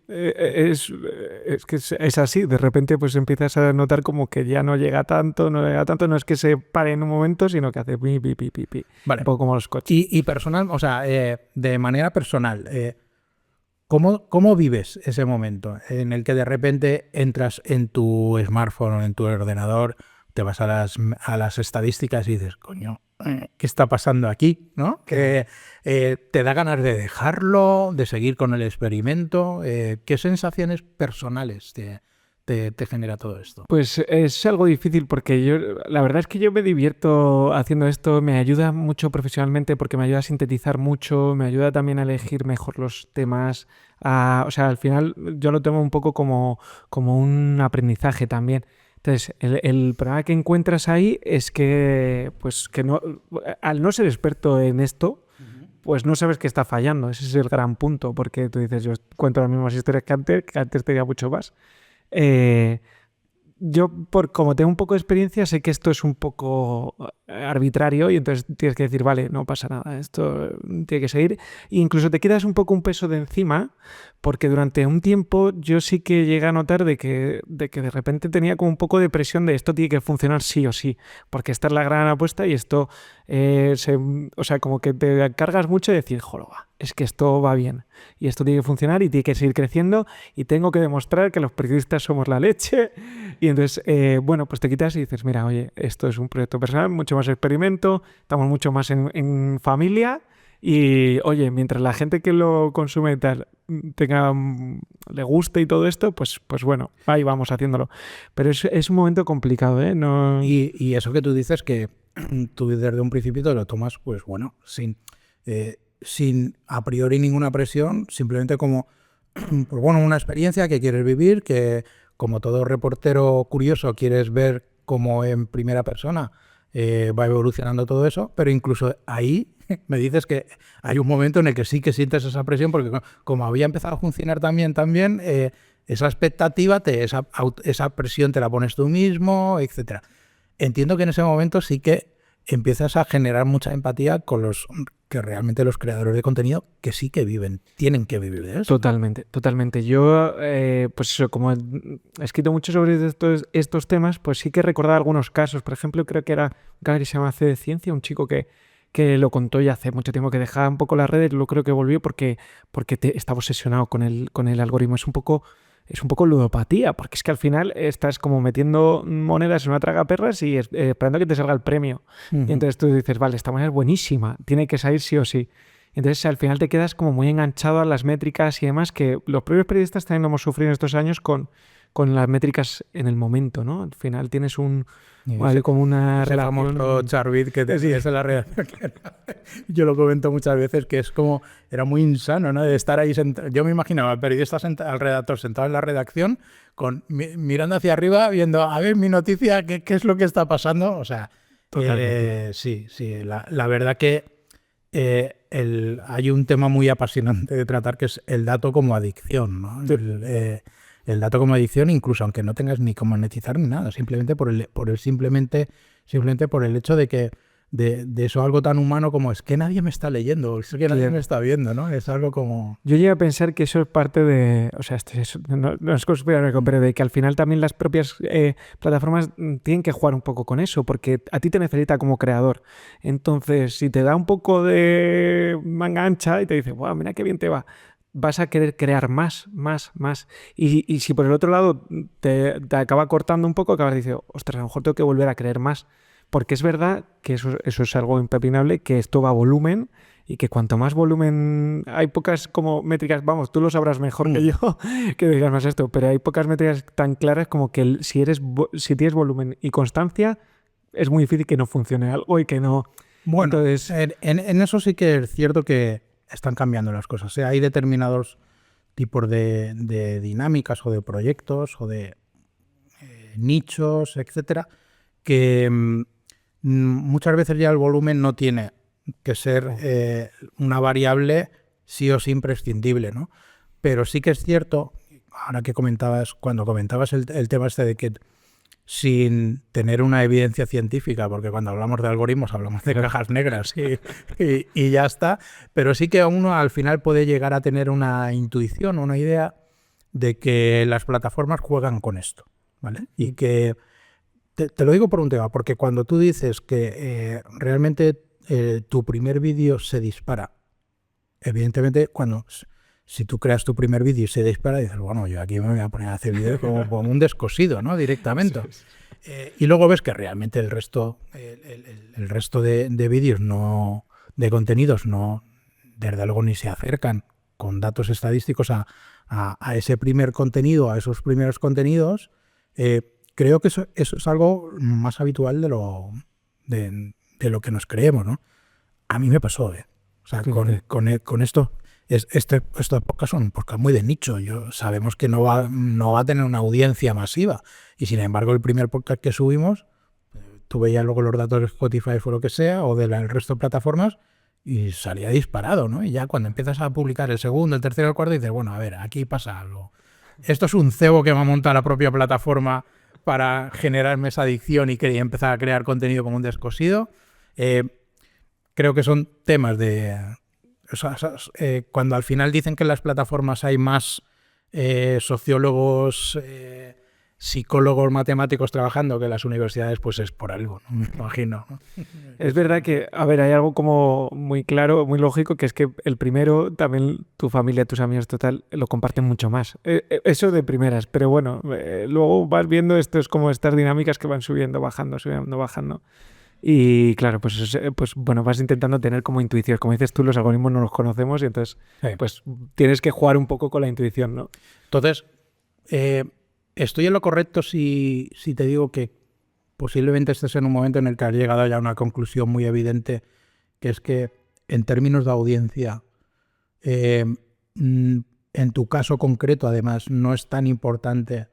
es que es así. De repente pues empiezas a notar como que ya no llega tanto, no es que se pare en un momento, sino que hace pi. Vale. Un poco como los coches. Y personal, o sea, de manera personal, ¿cómo vives ese momento en el que de repente entras en tu smartphone o en tu ordenador, te vas a las estadísticas y dices, coño, ¿qué está pasando aquí? ¿No? Que te da ganas de dejarlo, de seguir con el experimento. ¿Qué sensaciones personales te genera todo esto? Pues es algo difícil porque la verdad es que yo me divierto haciendo esto, me ayuda mucho profesionalmente porque me ayuda a sintetizar mucho, me ayuda también a elegir mejor los temas. O sea, al final yo lo tomo un poco como un aprendizaje también. Entonces, el problema que encuentras ahí es que, pues, que no, al no ser experto en esto, pues no sabes qué está fallando. Ese es el gran punto, porque tú dices, yo cuento las mismas historias que antes tenía mucho más. Yo, como tengo un poco de experiencia, sé que esto es un poco arbitrario y entonces tienes que decir, vale, no pasa nada, esto tiene que seguir. E incluso te quitas un poco un peso de encima porque durante un tiempo yo sí que llegué a notar de repente tenía como un poco de presión de esto tiene que funcionar sí o sí, porque esta es la gran apuesta y esto, o sea, como que te cargas mucho de decir, joloba, es que esto va bien y esto tiene que funcionar y tiene que seguir creciendo y tengo que demostrar que los periodistas somos la leche. Y entonces, bueno, pues te quitas y dices, mira, oye, esto es un proyecto personal, mucho más experimento, estamos mucho más en familia. Y oye, mientras la gente que lo consume y tal le guste y todo esto, pues bueno, ahí vamos haciéndolo. Pero es un momento complicado, ¿eh? No... Y eso que tú dices que tú desde un principio te lo tomas, pues bueno, sin a priori ninguna presión, simplemente como pues bueno, una experiencia que quieres vivir, que como todo reportero curioso quieres ver cómo en primera persona va evolucionando todo eso, pero incluso ahí me dices que hay un momento en el que sí que sientes esa presión porque como había empezado a funcionar también esa expectativa, esa presión te la pones tú mismo, etcétera. Entiendo que en ese momento sí que empiezas a generar mucha empatía con los que realmente los creadores de contenido que sí que tienen que vivir de eso. Totalmente, totalmente. Yo, pues eso, como he escrito mucho sobre estos temas, pues sí que he recordado algunos casos. Por ejemplo, creo que era un canal que se llama C de Ciencia, un chico que lo contó ya hace mucho tiempo, que dejaba un poco las redes, luego creo que volvió porque estaba obsesionado con el algoritmo. Es un poco ludopatía, porque es que al final estás como metiendo monedas en una tragaperras y esperando que te salga el premio. Uh-huh. Y entonces tú dices, vale, esta moneda es buenísima, tiene que salir sí o sí. Entonces al final te quedas como muy enganchado a las métricas y demás, que los propios periodistas también lo hemos sufrido en estos años con las métricas en el momento, ¿no? Al final tienes como una relación... El famoso Charbit que te sigues en la redacción. Yo lo comento muchas veces que es como... Era muy insano, ¿no? De estar ahí sentado. Yo me imaginaba al periodista, al redactor sentado en la redacción, mirando hacia arriba, viendo, a ver, mi noticia, ¿qué es lo que está pasando? O sea, sí. La verdad que hay un tema muy apasionante de tratar que es el dato como adicción, ¿no? Sí. El dato como adicción, incluso aunque no tengas ni cómo monetizar ni nada, simplemente por el hecho de que de eso algo tan humano como es que nadie me está leyendo, es que nadie me está viendo, ¿no? Es algo como... Yo llegué a pensar que eso es parte de... O sea, no es conspiranoico, pero de que al final también las propias plataformas tienen que jugar un poco con eso, porque a ti te necesita como creador. Entonces, si te da un poco de manga ancha y te dice, wow, mira qué bien te va, vas a querer crear más. Y si por el otro lado te acaba cortando un poco, acabas diciendo, ostras, a lo mejor tengo que volver a creer más. Porque es verdad que eso es algo impepinable, que esto va a volumen y que cuanto más volumen... Hay pocas como métricas, vamos, tú lo sabrás mejor que yo, que digas más esto, pero hay pocas métricas tan claras como que si tienes volumen y constancia, es muy difícil que no funcione algo y que no... Bueno, entonces, en eso sí que es cierto que están cambiando las cosas. O sea, hay determinados tipos de dinámicas o de proyectos o de nichos, etcétera, que muchas veces ya el volumen no tiene que ser una variable sí o sí imprescindible, ¿no? Pero sí que es cierto, ahora que cuando comentabas el tema este de que sin tener una evidencia científica, porque cuando hablamos de algoritmos hablamos de cajas negras y ya está, pero sí que uno al final puede llegar a tener una intuición, una idea de que las plataformas juegan con esto, ¿vale? Y que te lo digo por un tema, porque cuando tú dices que realmente tu primer vídeo se dispara, evidentemente si tú creas tu primer vídeo y se dispara, dices, bueno, yo aquí me voy a poner a hacer vídeos como un descosido, ¿no? Directamente. Sí. Y luego ves que realmente el resto de vídeos de contenidos no, desde luego ni se acercan con datos estadísticos a ese primer contenido, a esos primeros contenidos. Creo que eso es algo más habitual de lo que nos creemos, ¿no? A mí me pasó, O sea, con esto... Estos podcasts son podcasts muy de nicho. Sabemos que no va a tener una audiencia masiva. Y sin embargo, el primer podcast que subimos, tú veías luego los datos de Spotify o lo que sea, o del resto de plataformas, y salía disparado, ¿no? Y ya cuando empiezas a publicar el segundo, el tercero, el cuarto, dices, bueno, a ver, aquí pasa algo. Esto es un cebo que me ha montado la propia plataforma para generarme esa adicción y empezar a crear contenido como un descosido. Creo que son temas O sea, cuando al final dicen que en las plataformas hay más sociólogos, psicólogos, matemáticos trabajando que en las universidades, pues es por algo, ¿no? Me imagino, ¿no? Es verdad que, a ver, hay algo como muy claro, muy lógico, que es que el primero, también tu familia, tus amigos, total, lo comparten mucho más. Eso de primeras, pero bueno, luego vas viendo esto es como estas dinámicas que van subiendo, bajando, subiendo, bajando. Y claro, pues bueno, vas intentando tener como intuición. Como dices tú, los algoritmos no los conocemos y entonces Sí. pues tienes que jugar un poco con la intuición, ¿no? Entonces, estoy en lo correcto si te digo que posiblemente estés en un momento en el que has llegado ya a una conclusión muy evidente, que es que en términos de audiencia, en tu caso concreto, además, no es tan importante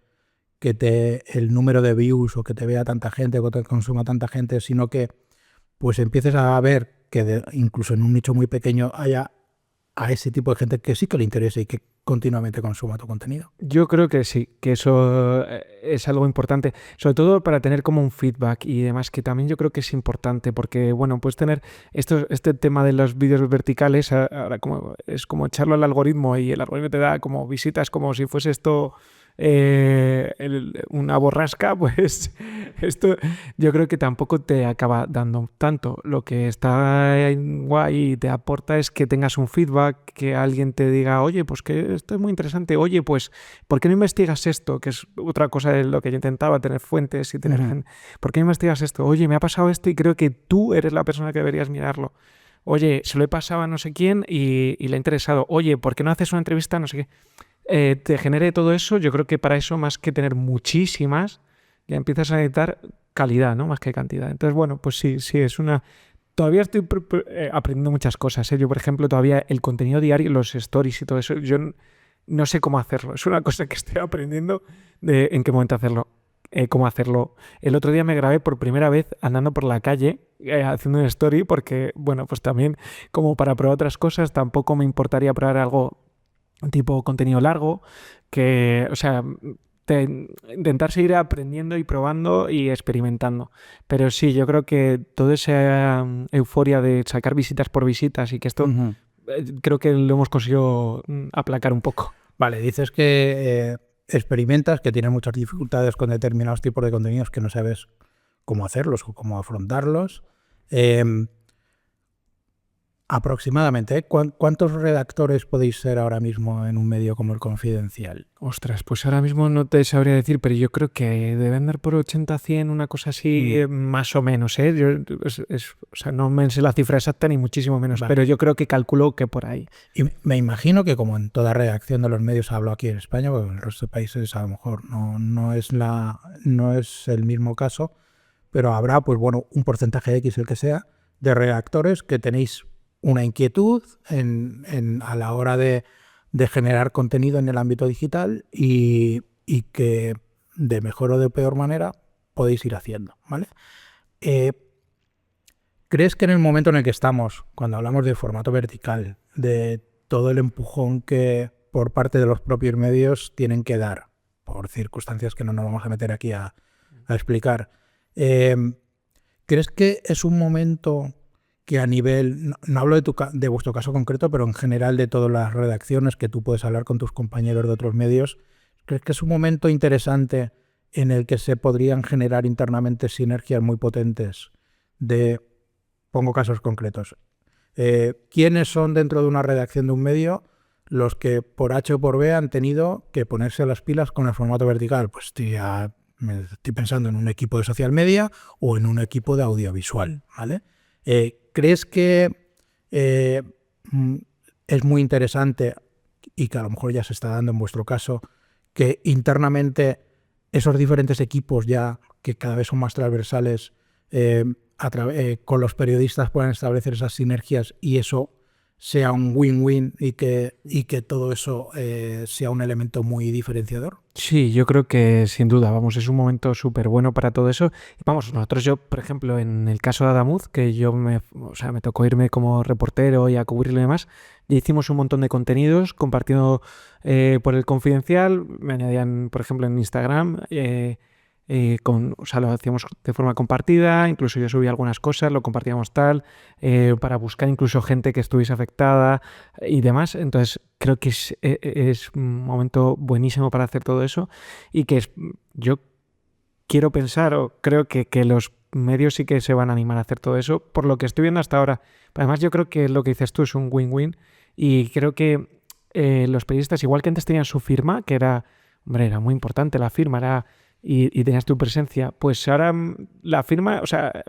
que el número de views o que te vea tanta gente o que te consuma tanta gente, sino que pues empieces a ver que incluso en un nicho muy pequeño haya a ese tipo de gente que sí que le interese y que continuamente consuma tu contenido. Yo creo que sí, que eso es algo importante, sobre todo para tener como un feedback y demás, que también yo creo que es importante porque, bueno, puedes tener este tema de los vídeos verticales, ahora es como echarlo al algoritmo y el algoritmo te da como visitas como si fuese esto una borrasca, pues esto yo creo que tampoco te acaba dando tanto. Lo que está guay y te aporta es que tengas un feedback, que alguien te diga, oye, pues que esto es muy interesante, oye, pues ¿por qué no investigas esto? Que es otra cosa de lo que yo intentaba, tener fuentes y tener gente. ¿Por qué no investigas esto? Oye, me ha pasado esto y creo que tú eres la persona que deberías mirarlo. Oye, se lo he pasado a no sé quién y le ha interesado. Oye, ¿por qué no haces una entrevista a no sé qué? Te genere todo eso, yo creo que para eso, más que tener muchísimas, ya empiezas a necesitar calidad, ¿no? Más que cantidad. Entonces, bueno, pues sí, es una... Todavía estoy aprendiendo muchas cosas, ¿eh? Yo, por ejemplo, todavía el contenido diario, los stories y todo eso, yo no sé cómo hacerlo. Es una cosa que estoy aprendiendo de en qué momento hacerlo. Cómo hacerlo. El otro día me grabé por primera vez andando por la calle haciendo un story porque, bueno, pues también como para probar otras cosas, tampoco me importaría probar algo tipo contenido largo, que, o sea, intentar seguir aprendiendo y probando y experimentando. Pero sí, yo creo que toda esa euforia de sacar visitas por visitas y que esto creo que lo hemos conseguido aplacar un poco. Vale, dices que experimentas, que tienes muchas dificultades con determinados tipos de contenidos que no sabes cómo hacerlos o cómo afrontarlos. Aproximadamente, ¿cuántos redactores podéis ser ahora mismo en un medio como El Confidencial? Ostras, pues ahora mismo no te sabría decir, pero yo creo que debe andar por 80, 100, una cosa así, más o menos, ¿eh? O sea, no me sé la cifra exacta ni muchísimo menos, vale, pero yo creo que calculo que por ahí. Y me imagino que como en toda redacción de los medios, hablo aquí en España, porque en el resto de países a lo mejor no es el mismo caso, pero habrá, pues bueno, un porcentaje X, el que sea, de redactores que tenéis una inquietud a la hora de generar contenido en el ámbito digital y que de mejor o de peor manera podéis ir haciendo, ¿vale? ¿Crees que en el momento en el que estamos, cuando hablamos de formato vertical, de todo el empujón que por parte de los propios medios tienen que dar, por circunstancias que no nos vamos a meter aquí a explicar, ¿crees que es un momento que a nivel, no hablo de vuestro caso concreto, pero en general de todas las redacciones que tú puedes hablar con tus compañeros de otros medios, ¿crees que es un momento interesante en el que se podrían generar internamente sinergias muy potentes pongo casos concretos, quiénes son dentro de una redacción de un medio los que por H o por B han tenido que ponerse las pilas con el formato vertical? Pues estoy pensando en un equipo de social media o en un equipo de audiovisual, ¿vale? ¿Crees que es muy interesante y que a lo mejor ya se está dando en vuestro caso que internamente esos diferentes equipos ya que cada vez son más transversales con los periodistas puedan establecer esas sinergias y eso sea un win-win y que todo eso sea un elemento muy diferenciador? Sí, yo creo que sin duda, vamos, es un momento súper bueno para todo eso. Vamos, yo, por ejemplo, en el caso de Adamuz, que me tocó irme como reportero y a cubrirlo y demás, ya hicimos un montón de contenidos compartido por El Confidencial, me añadían, por ejemplo, en Instagram, o sea, lo hacíamos de forma compartida, incluso yo subía algunas cosas, lo compartíamos tal, para buscar incluso gente que estuviese afectada y demás. Entonces creo que es un momento buenísimo para hacer todo eso y que yo quiero pensar o creo que los medios sí que se van a animar a hacer todo eso por lo que estoy viendo hasta ahora. Además yo creo que lo que dices tú es un win-win y creo que los periodistas, igual que antes tenían su firma, que era, hombre, era muy importante la firma, y tenías tu presencia, pues ahora la firma, o sea,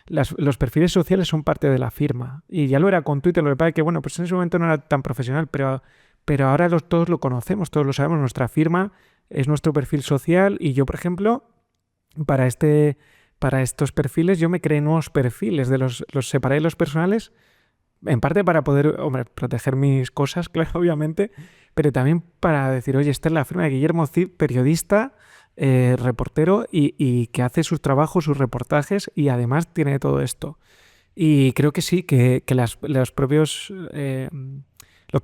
los perfiles sociales son parte de la firma. Y ya lo era con Twitter, lo que pasa es que, bueno, pues en ese momento no era tan profesional, pero ahora todos lo conocemos, todos lo sabemos, nuestra firma es nuestro perfil social y yo, por ejemplo, para estos perfiles yo me creé nuevos perfiles, los separé de los personales, en parte para poder, hombre, proteger mis cosas, claro, obviamente, pero también para decir, oye, esta es la firma de Guillermo Cid, periodista, reportero y que hace sus trabajos, sus reportajes y además tiene todo esto. Y creo que sí, que los propios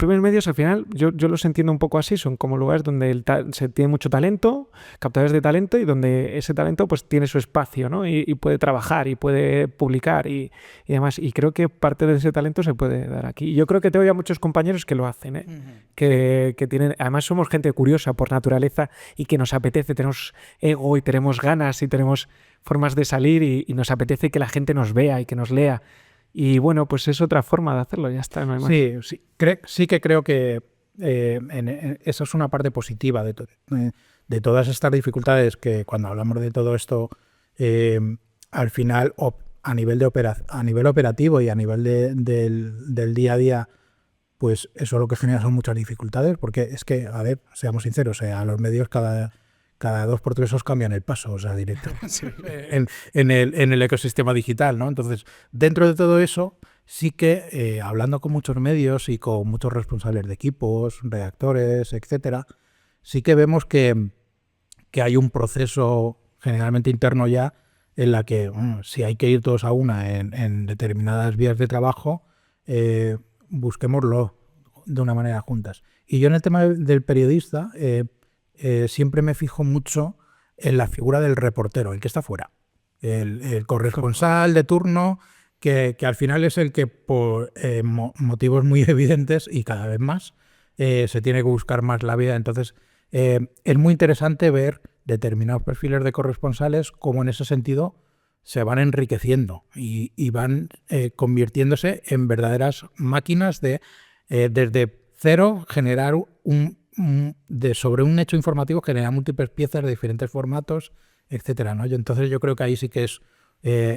medios al final, yo los entiendo un poco así, son como lugares donde se tiene mucho talento, captadores de talento y donde ese talento pues tiene su espacio, ¿no? Y puede trabajar y puede publicar y demás. Y creo que parte de ese talento se puede dar aquí. Y yo creo que tengo ya muchos compañeros que lo hacen, ¿eh? Que tienen, además somos gente curiosa por naturaleza y que nos apetece, tenemos ego y tenemos ganas y tenemos formas de salir y nos apetece que la gente nos vea y que nos lea. Y bueno, pues es otra forma de hacerlo, ya está, no hay más. Sí, sí que creo que eso es una parte positiva de todas estas dificultades que cuando hablamos de todo esto, al final a nivel operativo y a nivel del día a día, pues eso lo que genera son muchas dificultades, porque es que, a ver, seamos sinceros, a los medios cada 2x3 os cambian el paso, o sea, directo, sí. en el ecosistema digital, ¿no? Entonces, dentro de todo eso, sí que hablando con muchos medios y con muchos responsables de equipos, redactores, etcétera, sí que vemos que hay un proceso generalmente interno ya en la que, si hay que ir todos a una en determinadas vías de trabajo, busquémoslo de una manera juntas. Y yo en el tema del periodista siempre me fijo mucho en la figura del reportero, el que está fuera, el corresponsal de turno, que al final es el que por motivos muy evidentes y cada vez más se tiene que buscar más la vida. Entonces es muy interesante ver determinados perfiles de corresponsales cómo en ese sentido se van enriqueciendo y van convirtiéndose en verdaderas máquinas de desde cero generar sobre un hecho informativo generar múltiples piezas de diferentes formatos, etcétera, ¿no? Entonces yo creo que ahí sí que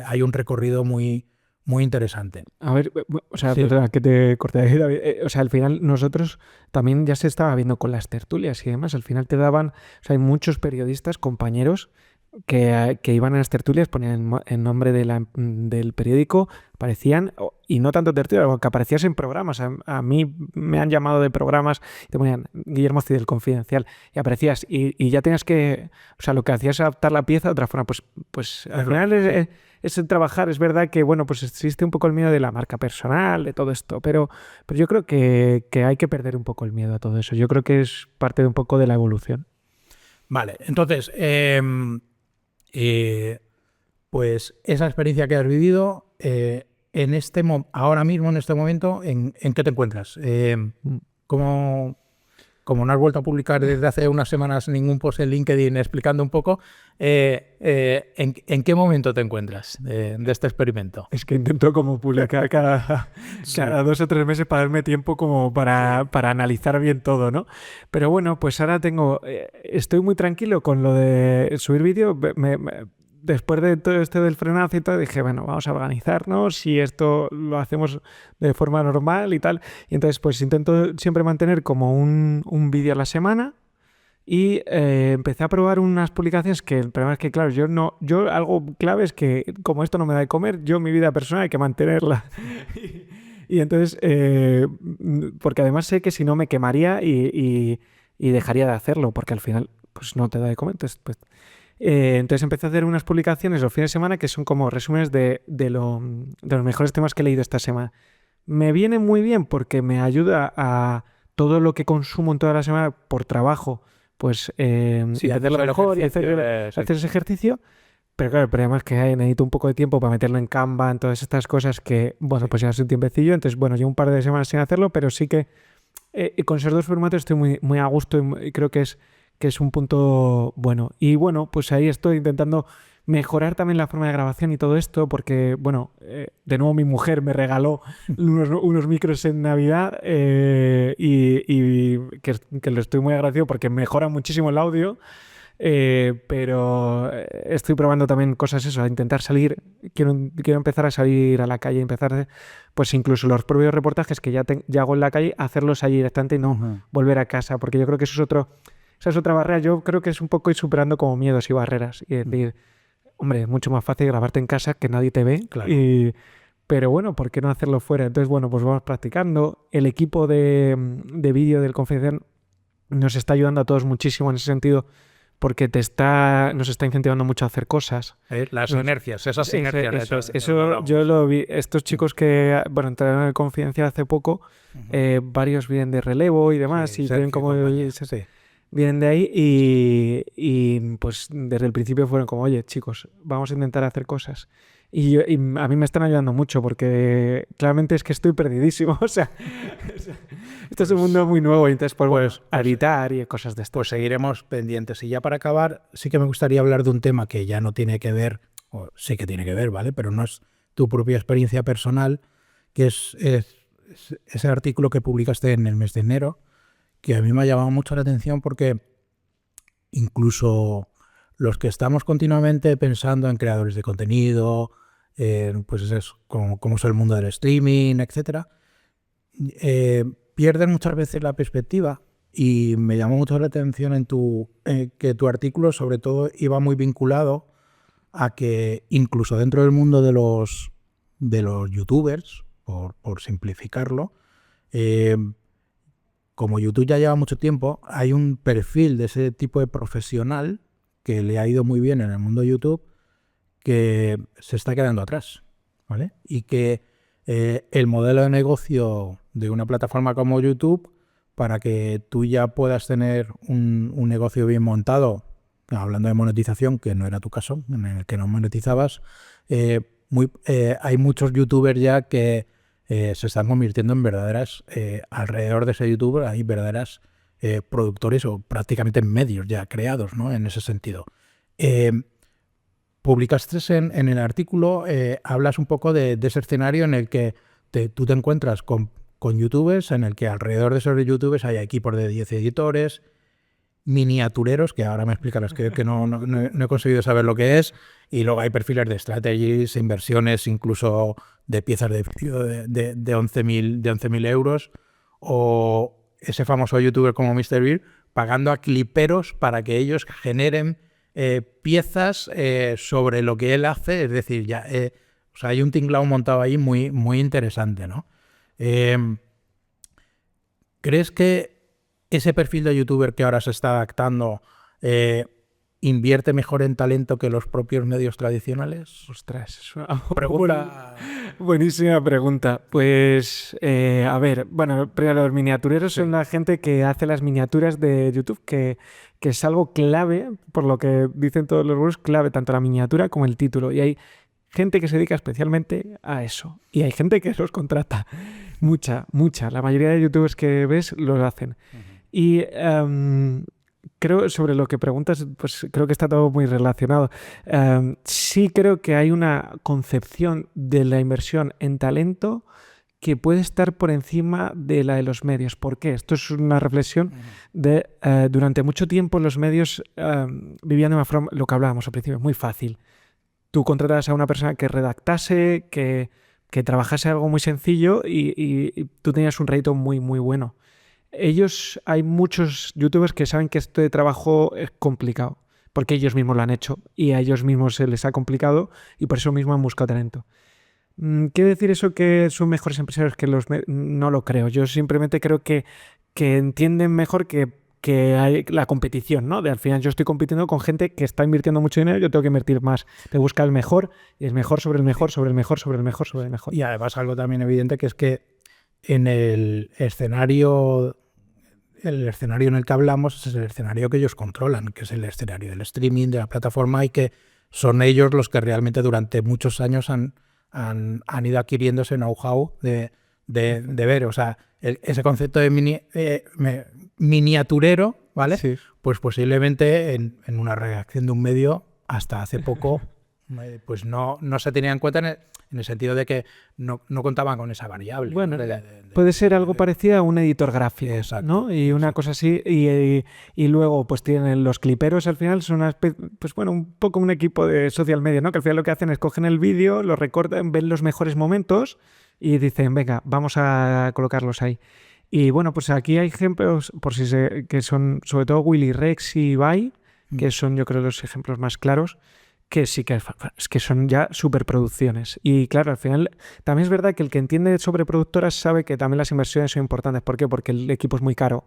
hay un recorrido muy, muy interesante. A ver, o sea, sí. Perdona, que te corté ahí, David. O sea, al final nosotros también ya se estaba viendo con las tertulias y demás. Al final te daban, o sea, hay muchos periodistas, compañeros, que iban a las tertulias, ponían el nombre del periódico, aparecían, y no tanto tertulias, que aparecías en programas. A mí me han llamado de programas, te ponían Guillermo Cid, el Confidencial, y aparecías, y ya tenías que, o sea, lo que hacías es adaptar la pieza de otra forma. Pues al final es el trabajar. Es verdad que, bueno, pues existe un poco el miedo de la marca personal, de todo esto, pero yo creo que hay que perder un poco el miedo a todo eso. Yo creo que es parte de un poco de la evolución. Vale, entonces, pues esa experiencia que has vivido, ahora mismo, en este momento, ¿en qué te encuentras? Como no has vuelto a publicar desde hace unas semanas ningún post en LinkedIn explicando un poco, ¿en qué momento te encuentras de este experimento? Es que intento como publicar cada 2 o 3 meses para darme tiempo como para analizar bien todo, ¿no? Pero bueno, pues ahora estoy muy tranquilo con lo de subir vídeo. Después de todo esto del frenazo y todo, dije, bueno, vamos a organizarnos y esto lo hacemos de forma normal y tal. Y entonces, pues intento siempre mantener como un vídeo a la semana y empecé a probar unas publicaciones que el problema es que, claro, yo algo clave es que como esto no me da de comer, yo mi vida personal hay que mantenerla. Y entonces, porque además sé que si no me quemaría y dejaría de hacerlo, porque al final pues no te da de comer. Entonces empecé a hacer unas publicaciones los fines de semana que son como resúmenes de los mejores temas que he leído esta semana. Me viene muy bien porque me ayuda a todo lo que consumo en toda la semana por trabajo, pues Sí, hacerlo mejor y hacer ese ejercicio. Pero claro, el problema es que necesito un poco de tiempo para meterlo en Canva, en todas estas cosas que, bueno, pues ya hace un tiempecillo. Entonces, bueno, llevo un par de semanas sin hacerlo, pero sí que con esos dos formatos estoy muy, muy a gusto y creo que es un punto bueno. Y bueno, pues ahí estoy intentando mejorar también la forma de grabación y todo esto, porque, bueno, de nuevo mi mujer me regaló unos micros en Navidad y que le estoy muy agradecido porque mejora muchísimo el audio. Pero estoy probando también cosas eso, a intentar salir, quiero empezar a salir a la calle, empezar pues incluso los propios reportajes que ya hago en la calle, hacerlos allí directamente y no volver a casa, porque yo creo que esa es otra barrera. Yo creo que es un poco ir superando como miedos y barreras y decir, hombre, es mucho más fácil grabarte en casa que nadie te ve, Claro. pero bueno, ¿por qué no hacerlo fuera? Entonces, bueno, pues vamos practicando. El equipo de vídeo del Confidencial nos está ayudando a todos muchísimo en ese sentido, porque nos está incentivando mucho a hacer cosas. Las inercias, esas inercias. Eso yo lo vi. Estos chicos que, bueno, entraron en el Confidencial hace poco, varios vienen de relevo y demás, Sí, y Sergio, vienen como sí. vienen de ahí y pues desde el principio fueron como, oye, chicos, vamos a intentar hacer cosas. Y a mí me están ayudando mucho porque claramente es que estoy perdidísimo. O sea, esto es un mundo muy nuevo y entonces pues a editar y cosas de esto. Pues seguiremos pendientes. Y ya para acabar, sí que me gustaría hablar de un tema que ya no tiene que ver, o sí que tiene que ver, ¿vale? Pero no es tu propia experiencia personal, que es ese artículo que publicaste en el mes de enero, que a mí me ha llamado mucho la atención porque incluso los que estamos continuamente pensando en creadores de contenido, pues es eso, como es el mundo del streaming, etcétera, pierden muchas veces la perspectiva. Y me llamó mucho la atención que tu artículo sobre todo iba muy vinculado a que incluso dentro del mundo de los youtubers, por simplificarlo, como YouTube ya lleva mucho tiempo, hay un perfil de ese tipo de profesional que le ha ido muy bien en el mundo de YouTube que se está quedando atrás, ¿vale? Y que el modelo de negocio de una plataforma como YouTube, para que tú ya puedas tener un negocio bien montado, hablando de monetización, que no era tu caso, en el que no monetizabas, hay muchos youtubers ya que se están convirtiendo en verdaderas, alrededor de ese youtuber hay verdaderas productores o prácticamente medios ya creados, ¿no? En ese sentido. Publicaste en el artículo, hablas un poco de ese escenario en el que tú te encuentras con youtubers, en el que alrededor de esos youtubers hay equipos de 10 editores, miniatureros, que ahora me explicarás que no he conseguido saber lo que es, y luego hay perfiles de strategies, inversiones, incluso de piezas de 11.000 euros, o ese famoso youtuber como MrBeast pagando a cliperos para que ellos generen piezas sobre lo que él hace. Es decir, ya o sea, hay un tinglao montado ahí muy, muy interesante, ¿no? ¿Crees que ese perfil de youtuber que ahora se está adaptando invierte mejor en talento que los propios medios tradicionales? Ostras, es una pregunta. Buenísima pregunta. Pues, a ver, bueno, primero los miniatureros son la gente que hace las miniaturas de YouTube, que es algo clave, por lo que dicen todos los gurús, clave, tanto la miniatura como el título. Y hay gente que se dedica especialmente a eso. Y hay gente que los contrata. Mucha. La mayoría de youtubers que ves los hacen. Y creo, sobre lo que preguntas, pues creo que está todo muy relacionado. Sí creo que hay una concepción de la inversión en talento que puede estar por encima de la de los medios. ¿Por qué? Esto es una reflexión de durante mucho tiempo los medios vivían de una forma, lo que hablábamos al principio, muy fácil. Tú contratabas a una persona que redactase, que trabajase algo muy sencillo y tú tenías un rédito muy, muy bueno. Hay muchos youtubers que saben que este trabajo es complicado, porque ellos mismos lo han hecho y a ellos mismos se les ha complicado y por eso mismo han buscado talento. ¿Quiere decir eso que son mejores empresarios que los medios? No lo creo. Yo simplemente creo que entienden mejor que hay la competición, ¿no? Al final yo estoy compitiendo con gente que está invirtiendo mucho dinero, yo tengo que invertir más. Te busca el mejor, y el mejor sobre el mejor, sobre el mejor, sobre el mejor, sobre el mejor. Y además algo también evidente que es que en el escenario el escenario en el que hablamos es el escenario que ellos controlan, que es el escenario del streaming, de la plataforma, y que son ellos los que realmente durante muchos años han ido adquiriendo ese know-how de ver, o sea, ese concepto de miniaturero, ¿vale? Sí. Pues posiblemente en una redacción de un medio hasta hace poco pues no se tenía en cuenta en el sentido de que no contaban con esa variable. Bueno, puede ser algo parecido a un editor gráfico, exacto, ¿no? Y una cosa así, y luego pues tienen los cliperos, al final son pues bueno, un poco un equipo de social media, ¿no? Que al final lo que hacen es cogen el vídeo, lo recortan, ven los mejores momentos y dicen, venga, vamos a colocarlos ahí. Y bueno, pues aquí hay ejemplos, que son sobre todo Willy Rex y Ibai, que son yo creo los ejemplos más claros, que sí que es que son ya superproducciones. Y claro, al final también es verdad que el que entiende sobre productoras sabe que también las inversiones son importantes. ¿Por qué? Porque el equipo es muy caro,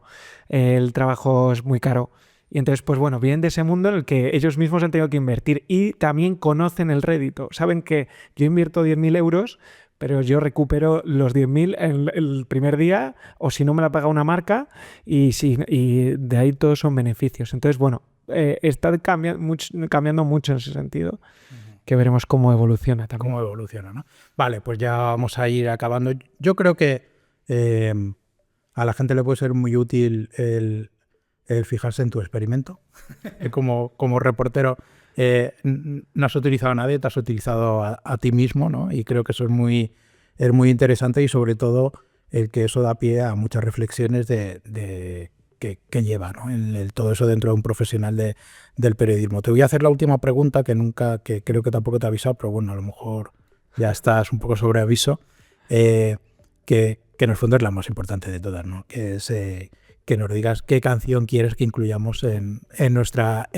el trabajo es muy caro. Y entonces, pues bueno, vienen de ese mundo en el que ellos mismos han tenido que invertir y también conocen el rédito. Saben que yo invierto 10.000 euros, pero yo recupero los 10.000 el primer día, o si no me la paga una marca, y de ahí todos son beneficios. Entonces, bueno, está cambiando mucho en ese sentido, que veremos cómo evoluciona también. Cómo evoluciona, ¿no? Vale, pues ya vamos a ir acabando. Yo creo que a la gente le puede ser muy útil el fijarse en tu experimento. Como reportero no has utilizado a nadie, te has utilizado a ti mismo, ¿no? Y creo que eso es muy interesante, y sobre todo el que eso da pie a muchas reflexiones que lleva, ¿no? Todo eso dentro de un profesional del periodismo. Te voy a hacer la última pregunta que creo que tampoco te he avisado, pero bueno, a lo mejor ya estás un poco sobre aviso, que en el fondo es la más importante de todas, ¿no? Que es que nos digas qué canción quieres que incluyamos en nuestra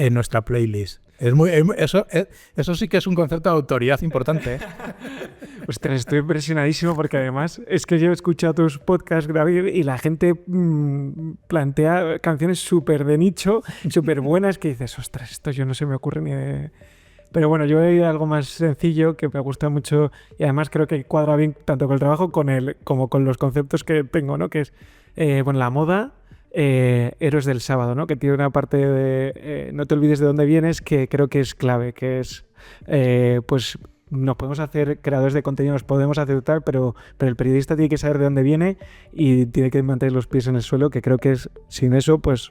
playlist. Eso sí que es un concepto de autoridad importante, ¿eh? Ostras, estoy impresionadísimo porque además es que yo he escuchado tus podcasts, David, y la gente plantea canciones súper de nicho, súper buenas, que dices, ostras, esto yo no se me ocurre ni de... Pero bueno, yo he ido a algo más sencillo que me gusta mucho, y además creo que cuadra bien tanto con el trabajo como con los conceptos que tengo, ¿no? Que es, bueno, la moda, Héroes del Sábado, ¿no? Que tiene una parte de no te olvides de dónde vienes, que creo que es clave, que es pues nos podemos hacer creadores de contenido, nos podemos hacer tal, pero el periodista tiene que saber de dónde viene y tiene que mantener los pies en el suelo, que creo que sin eso pues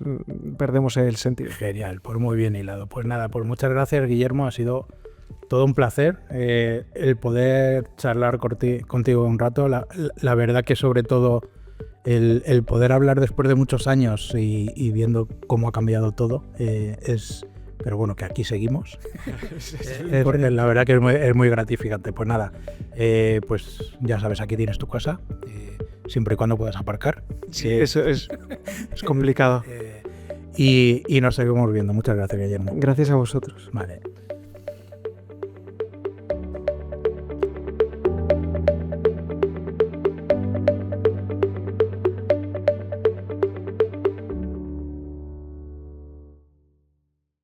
perdemos el sentido. Genial, pues muy bien hilado. Pues nada, pues muchas gracias, Guillermo, ha sido todo un placer el poder charlar contigo un rato. La verdad que sobre todo el poder hablar después de muchos años y viendo cómo ha cambiado todo pero bueno, que aquí seguimos. Porque la verdad que es muy gratificante. Pues nada, pues ya sabes, aquí tienes tu casa, siempre y cuando puedas aparcar. Sí, eso es complicado. Y nos seguimos viendo. Muchas gracias, Guillermo. Gracias a vosotros. Vale.